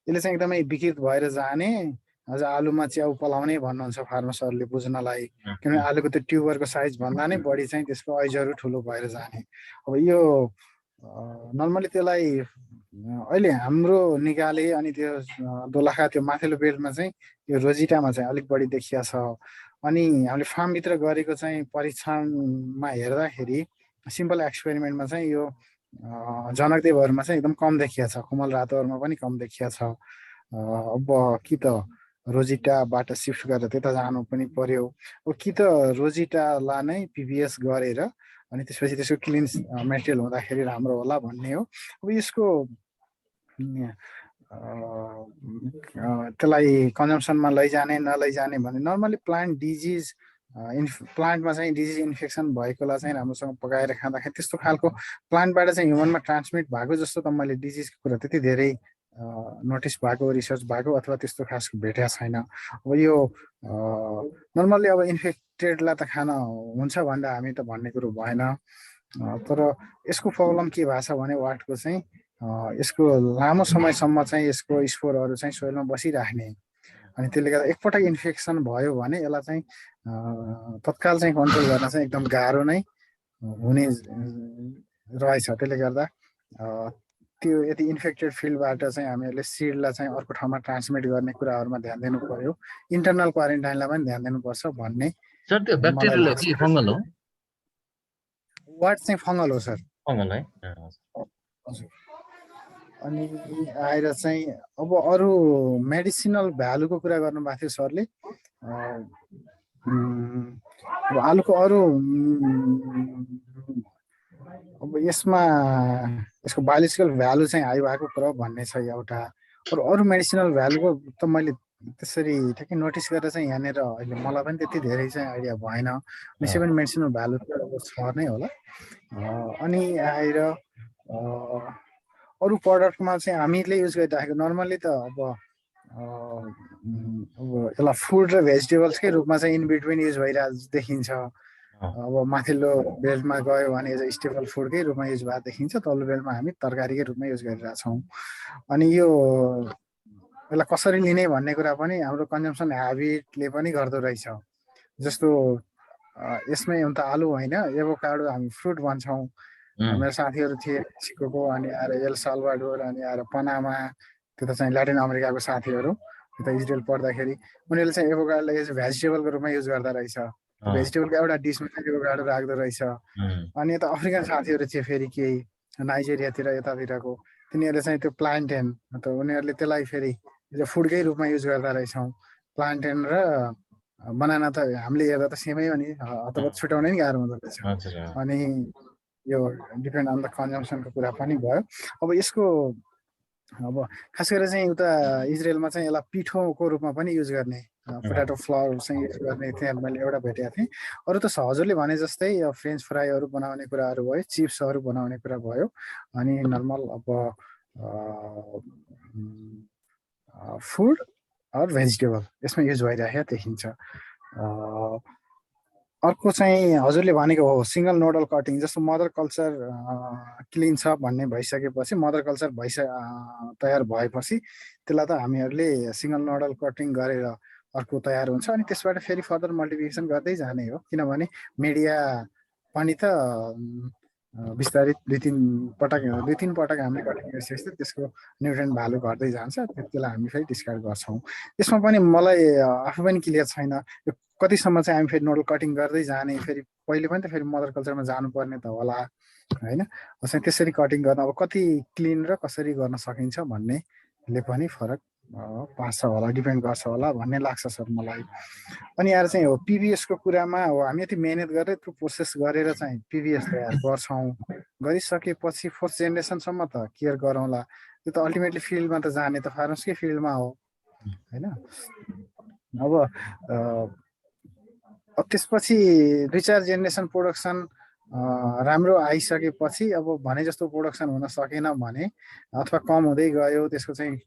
यसले चाहिँ एकदमै विकृत भएर जाने, अझ आलुमा च्याउ पलाउने भन्नुहुन्छ फार्मर्सहरूले बुझ्नलाई, किनभने आलुको त्यो ट्युबरको साइज भन्दा नै बढी चाहिँ त्यसको ऐजहरू ठुलो भएर जाने। अब यो नर्मली त्यसलाई अहिले हाम्रो निकाले अनि त्यो दोलखा त्यो माथिल्लो बेल्टमा चाहिँ यो रोजिटामा चाहिँ अलिक बढी देखिया छ। अनि हामीले फार्मभित्र गरेको चाहिँ परीक्षणमा हेर्दाखेरि सिम्पल एक्सपेरिमेन्टमा चाहिँ यो जनकदेवहरूमा चाहिँ एकदम कम देखिया छ, कोमल रातोहरूमा पनि कम देखिया छ। अब कि त रोजिटाबाट सिफ्ट गरेर त्यता जानु पनि पर्यो, अब कि त रोजिटालाई नै पिबिएस गरेर अनि त्यसपछि त्यसको क्लिन मेटेरियल हुँदाखेरि राम्रो होला भन्ने हो। अब यसको त्यसलाई कन्जम्सनमा लैजाने नलैजाने भने नर्मली प्लान्ट डिजिज प्लान्टमा चाहिँ डिजिज इन्फेक्सन भएकोलाई चाहिँ राम्रोसँग पकाएर खाँदाखेरि त्यस्तो खालको प्लान्टबाट चाहिँ ह्युमनमा ट्रान्समिट भएको जस्तो त मैले डिजिजको कुरा त्यति धेरै नोटिस भएको रिसर्च भएको अथवा त्यस्तो खास भेटेको छैन। अब यो नर्मल्ली अब इन्फेक्टेडलाई त खान हुन्छ भन्दा हामी त भन्ने कुरो भएन। तर यसको प्रब्लम के भएको छ भने वाटको चाहिँ यसको लामो समयसम्म चाहिँ यसको स्पोरहरू चाहिँ सोइलमा बसिराख्ने, अनि त्यसले गर्दा एकपटक इन्फेक्सन भयो भने यसलाई चाहिँ तत्काल चाहिँ कन्ट्रोल गर्न चाहिँ एकदम गाह्रो नै हुने रहेछ। त्यसले गर्दा त्यो यदि इन्फेक्टेड फिल्डबाट चाहिँ हामीहरूले सिडलाई चाहिँ अर्को ठाउँमा ट्रान्समिट गर्ने कुराहरूमा ध्यान दिनु पर्यो, इन्टरनल क्वारेन्टाइनलाई पनि ध्यान दिनुपर्छ भन्ने। सर त्यो ब्याक्टेरियल हो कि फङ्गल हो? वाट चाहिँ फङ्गल हो सर। फङ्गल है। हजुर। अनि आएर चाहिँ अब अरू मेडिसिनल भ्यालुको कुरा गर्नुभएको थियो सरले। अब आलुको अरू अब यसमा यसको बायोलोजिकल भ्यालु चाहिँ हाई भएको कुरा भन्ने छ एउटा। अरू मेडिसिनल भ्यालुको त मैले त्यसरी ठ्याक्कै नोटिस गरेर चाहिँ यहाँनिर अहिले मलाई पनि त्यति धेरै चाहिँ आइडिया भएन। निश्चय पनि मेडिसिनल भ्यालु छ नै होला। अनि आएर अरू प्रडक्टमा चाहिँ हामीले युज गरिराखेको नर्मल्ली त अब यसलाई फुड र भेजिटेबल्सकै रूपमा चाहिँ इन बिट्विन युज भइरहेको देखिन्छ। अब माथिल्लो बेल्टमा गयो भने एज अ स्टेपल फुडकै रूपमा युज भएको देखिन्छ, तल्लो बेल्टमा हामी तरकारीकै रूपमा युज गरिरहेछौँ। अनि यो यसलाई कसरी लिने भन्ने कुरा पनि हाम्रो कन्जम्सन ह्याबिटले पनि गर्दो रहेछ। जस्तो यसमै एउटा आलु होइन, एभोकाडो हामी फ्रुट भन्छौँ। मेरो साथीहरू थिए सिकागो, अनि आएर एल साल्भाडोर, अनि आएर पनामा, त्यो त चाहिँ ल्याटिन अमेरिकाको साथीहरू, त्यो त इजरायल पढ्दाखेरि उनीहरूले चाहिँ एभोकाडोलाई एज भेजिटेबलको रूपमा युज गर्दा रहेछ। भेजिटेबलको एउटा डिसमा चाहिँ एभोकाडो राख्दो रहेछ। अनि यता अफ्रिकन साथीहरू थिए फेरि केही नाइजेरियातिर यतातिरको, तिनीहरूले चाहिँ त्यो प्लान्टेन, त उनीहरूले त्यसलाई फेरि फुडकै रूपमा युज गर्दा रहेछौँ। प्लान्टेन र बनाना त हामीले हेर्दा त सेमै हो नि, अथवा छुट्याउनै नि गाह्रो हुँदो रहेछ। अनि यो डिपेन्ड अन द कन्जम्सनको कुरा पनि भयो। अब यसको अब खास गरेर चाहिँ उता इजरायलमा चाहिँ यसलाई पिठोको रूपमा पनि युज गर्ने, पोटाटो फ्लावर चाहिँ युज गर्ने त्यहाँ मैले एउटा भेटेको थिएँ। अरू त हजुरले भने जस्तै फ्रेन्च फ्राईहरू बनाउने कुराहरू भयो, चिप्सहरू बनाउने कुरा भयो, अनि नर्मल अब फुड अर भेजिटेबल यसमा युज भइरहेको देखिन्छ। अर्को चाहिँ हजुरले भनेको हो सिङ्गल नोडल कटिङ, जस्तो मदर कल्चर क्लिन छ भन्ने भइसकेपछि, मदर कल्चर तयार भएपछि त्यसलाई त हामीहरूले सिङ्गल नोडल कटिङ गरेर अर्को तयार हुन्छ, अनि त्यसबाट फेरि फर्दर मल्टिप्लिकेसन गर्दै जाने हो। किनभने मिडिया पनि त बिस्तारै दुई तिन पटक हामीले कटिङ गरिसकेपछि त्यसको न्युट्रिएन्ट भ्यालु घट्दै जान्छ, त्यसलाई हामी फेरि डिस्कार्ड गर्छौँ। त्यसमा पनि मलाई आफू पनि क्लियर छैन कतिसम्म चाहिँ हामी फेरि नोडल कटिङ गर्दै जाने, फेरि पहिले पनि त फेरि मदर कल्चरमा जानुपर्ने त होला होइन। चाहिँ त्यसरी कटिङ गर्न अब कति क्लिन र कसरी गर्न सकिन्छ भन्नेले पनि फरक पार्छ होला, डिपेन्ड गर्छ होला भन्ने लाग्छ सर मलाई। अनि आएर चाहिँ हो पिबिएसको कुरामा हो, हामी यति मेहनत गरेर त्यो प्रोसेस गरेर चाहिँ पिबिएस तयार गर्छौँ, गरिसकेपछि फोर्थ जेनेरेसनसम्म त केयर गरौँला, त्यो त अल्टिमेटली फिल्डमा त जाने त फार्मेसकै फिल्डमा हो होइन। अब त्यसपछि 2-4 जेनेरेसन प्रोडक्सन राम्रो आइसकेपछि अब भने जस्तो प्रोडक्सन हुन सकेन भने अथवा कम हुँदै गयो, त्यसको चाहिँ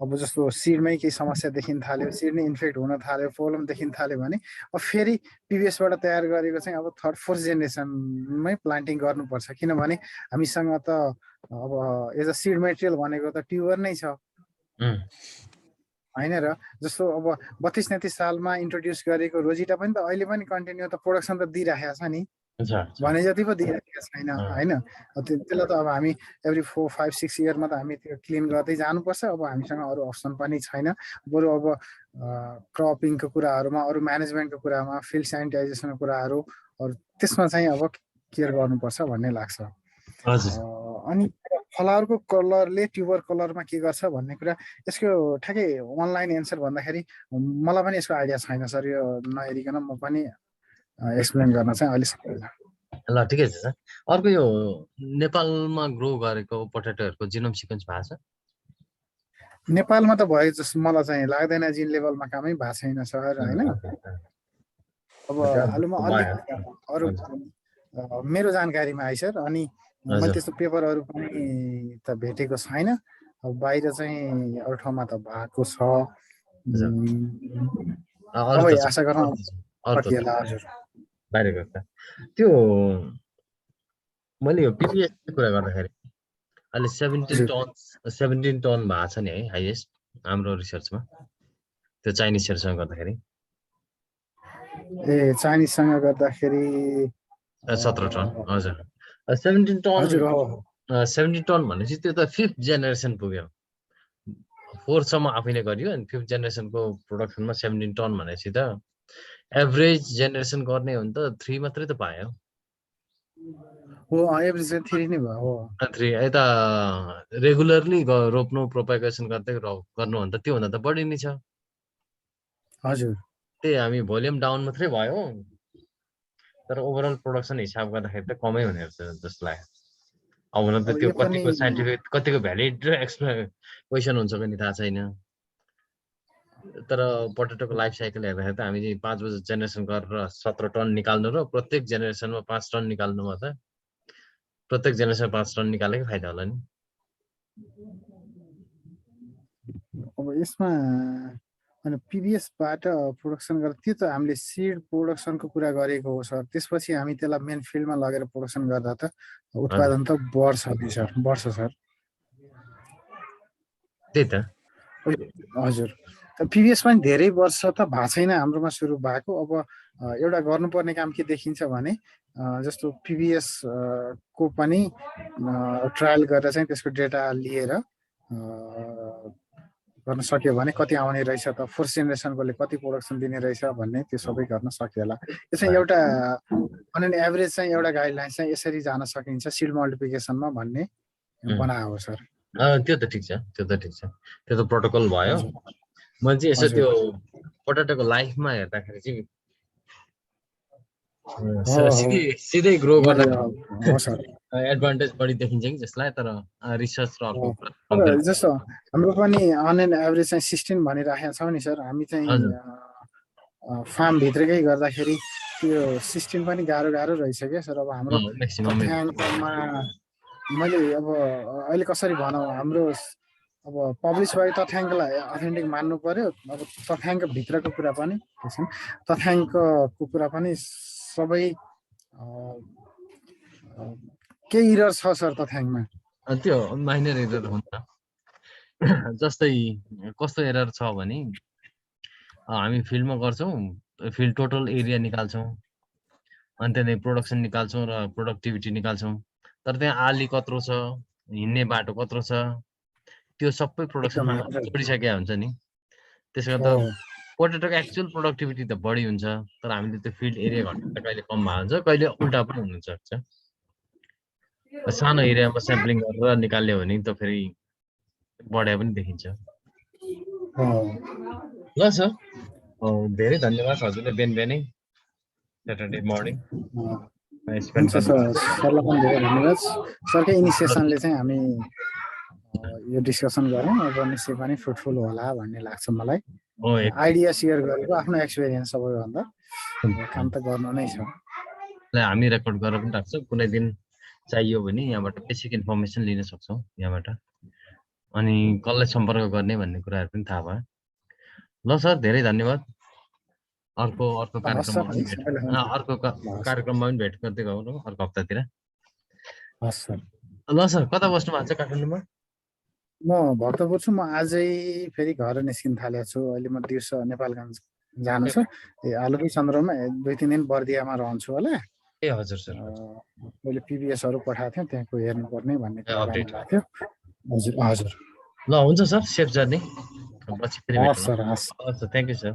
अब जस्तो सिडमै केही समस्या देखिन थाल्यो, सिड नै इन्फेक्ट हुन थाल्यो, प्रब्लम देखिन थाल्यो भने अब फेरि पिबिएसबाट तयार गरेको चाहिँ अब 3rd-4th जेनेरेसनमै प्लान्टिङ गर्नुपर्छ। किनभने हामीसँग त अब एज अ सिड मेटेरियल भनेको त ट्युबर नै छ होइन र। जस्तो अब 32-33 सालमा इन्ट्रोड्युस गरेको रोजिटा पनि त अहिले पनि कन्टिन्यू त प्रोडक्सन त दिइराखेको छ नि, भने जति पो दिइराखेको छैन होइन। त्यसलाई त अब हामी एभ्री 4-5-6 इयरमा त हामी त्यो क्लिन गर्दै जानुपर्छ। अब हामीसँग अरू अप्सन पनि छैन, बरु अब क्रपिङको कुराहरूमा, अरू म्यानेजमेन्टको कुरामा, फिल्ड सेनिटाइजेसनको कुराहरू अरू त्यसमा चाहिँ अब केयर गर्नुपर्छ भन्ने लाग्छ। अनि फ्लावरको कलरले ट्युबर कलरमा के गर्छ भन्ने कुरा यसको ठ्याक्कै अनलाइन एन्सर भन्दाखेरि मलाई पनि यसको आइडिया छैन सर, यो नहेरिकन म पनि एक्सप्लेन गर्न चाहिँ अहिले सक्दैन। ल ठिकै छ सर। अर्को यो नेपालमा ग्रो गरेको पोटेटोहरूको जिनोम सिक्वेन्स भएको छ? नेपालमा त भयो जस्तो मलाई चाहिँ लाग्दैन, जिन लेभलमा कामै भएको छैन सर होइन। अब हालमा अलिक अरू मेरो जानकारीमा है सर। अनि मैले त्यस्तो पेपरहरू पनि त भेटेको छैन। अब बाहिर चाहिँ अरू ठाउँमा त भएको छ। अब आशा गरौँ सकिएला। हजुर बाहिर गएर त्यो मैले यो पिपिएस कुरा गर्दाखेरि अहिले 17 टन भएको छ नि है, हाइएस्ट हाम्रो रिसर्चमा, त्यो चाइनिजहरूसँग गर्दाखेरि। ए चाइनिजसँग गर्दाखेरि 17 टन। हजुर 17 टन। हजुर 17 टन भनेपछि त्यो त 5th जेनेरेसन पुग्यो। 4 सम्म आफैले गरियो अनि 5th जेनेरेसनको प्रोडक्सनमा 17 टन भनेपछि त एभरेज जेनेरेसन गर्ने हो भने त 3 मात्रै त पायो। हो एभरेज 3 नै भयो। 3 यता रेगुलरली रोप्नु प्रोपागेसन गर्दै गर्नु भने त त्यो भन्दा त बढी नै छ। हजुर त्यही हामी भोल्युम डाउन मात्रै भयो, तर ओभरअल प्रोडक्सन हिसाब गर्दाखेरि त कमै हुने जस्तो लाग्यो। अब हुन त त्यो कतिको साइन्टिफिक कतिको भ्यालिड र क्वेसन हुन्छ पनि थाहा छैन। तर पोटेटोको लाइफ साइकल हेर्दाखेरि त हामी 5 जेनेरेसन गरेर 17 टन निकाल्नु र प्रत्येक जेनेरेसनमा 5 टन निकाल्नुमा त प्रत्येक जेनेरेसन 5 टन निकालेकै फाइदा होला नि। अब यसमा अनि पिबिएसबाट प्रोडक्सन गरेर त्यो त हामीले सिड प्रोडक्सनको कुरा गरेको हो सर। त्यसपछि हामी त्यसलाई मेन फिल्डमा लगेर प्रोडक्सन गर्दा त उत्पादन त बढ्छ नि सर, बढ्छ सर। त्यही त हजुर। पिबिएस पनि धेरै वर्ष त भएको छैन हाम्रोमा सुरु भएको। अब एउटा गर्नुपर्ने काम के देखिन्छ भने जस्तो पिबिएस को पनि ट्रायल गरेर चाहिँ त्यसको डेटा लिएर गर्न सक्यो भने कति आउने रहेछ त, 4th जेनेरेसनकोले कति प्रोडक्सन दिने रहेछ भन्ने त्यो सबै गर्न सकिएला। यो चाहिँ एउटा अन एभरेज चाहिँ एउटा गाइडलाइन चाहिँ यसरी जान सकिन्छ सिड मल्टिप्लिकेसनमा भन्ने बनाएको हो सर। त्यो त ठिक छ, त्यो त ठिक छ, त्यो त प्रोटोकल भयो। मैले चाहिँ यसो त्यो पोटेटोको लाइफमा हेर्दाखेरि चाहिँ सिधै ग्रो गर्दा एडभान्टेज बढी देखिन्छ कि जस्तो लाग्यो। तर रिसर्च र अर्को जस्तो हाम्रो पनि अन एन एभरेज चाहिँ 16 भनिराखेका छौँ नि सर। हामी चाहिँ फार्म भित्रकै गर्दाखेरि त्यो 16 पनि गाह्रो रहेछ क्या सर। अब हाम्रो तथ्याङ्कमा मैले अब अहिले कसरी भनौँ, हाम्रो अब पब्लिस भएको तथ्याङ्कलाई अथेन्टिक मान्नु पर्यो। अब तथ्याङ्क भित्रको कुरा पनि तथ्याङ्कको कुरा पनि सबै केही इरर छ सर तथ्याङ्कमा। त्यो माइनर एरर हुन्छ। जस्तै कस्तो एरर छ भने हामी फिल्डमा गर्छौँ, फिल्ड टोटल एरिया निकाल्छौँ अनि त्यहाँदेखि प्रोडक्सन निकाल्छौँ र प्रोडक्टिभिटी निकाल्छौँ। तर त्यहाँ आली कत्रो छ, हिँड्ने बाटो कत्रो छ, त्यो सबै प्रोडक्सनमा जोडिसकेका हुन्छ नि। त्यसो गर्दा पोटेटोको एक्चुअल प्रोडक्टिभिटी त बढी हुन्छ, तर हामीले त्यो फिल्ड एरिया घट्दा कहिले कम भएको हुन्छ, कहिले उल्टा पनि हुनसक्छ। सानो एरियामा स्याम्पलिङ गरेर निकाल्यो भने त फेरि बढे पनि देखिन्छ। ल सर, धेरै धन्यवाद हजुरले बिहानै स्याटरडे मर्निङ। हुन्छ सर, सरलाई पनि धेरै धन्यवाद। सरकै इनिसिएसनले चाहिँ हामी यो डिस्कसन गऱ्यौँ। अब निश्चय पनि फ्रुटफुल होला भन्ने लाग्छ मलाई। आइडिया सेयर गरेको आफ्नो एक्सपिरियन्स सबैभन्दा काम त गर्नु नै छ। हामी रेकर्ड गरेर पनि राख्छौँ, कुनै दिन चाहियो भने यहाँबाट बेसिक इन्फर्मेसन लिन सक्छौँ यहाँबाट, अनि कसलाई सम्पर्क गर्ने भन्ने कुराहरू पनि थाहा भयो। ल सर, धेरै धन्यवाद। अर्को कार्यक्रममा पनि भेट गर्दै गरौँ अर्को हप्तातिर। ल सर, कता बस्नु भएको छ काठमाडौँमा? म भक्तपुर छु। म आजै फेरि घर निस्किन थालेको छु। अहिले म दिउँसो नेपालगञ्ज जानु छ। आलुकै सन्दर्भमा 2-3 दिन बर्दियामा रहन्छु होला। ए हजुर सर, मैले पिबिएसहरू पठाएको थिएँ, त्यहाँको हेर्नुपर्ने भन्ने अपडेट थियो। हजुर हजुर। ल हुन्छ सर, सेफ जर्नी। पछि फेरि भेटौँ। हस् सर, हस्। Thank you sir.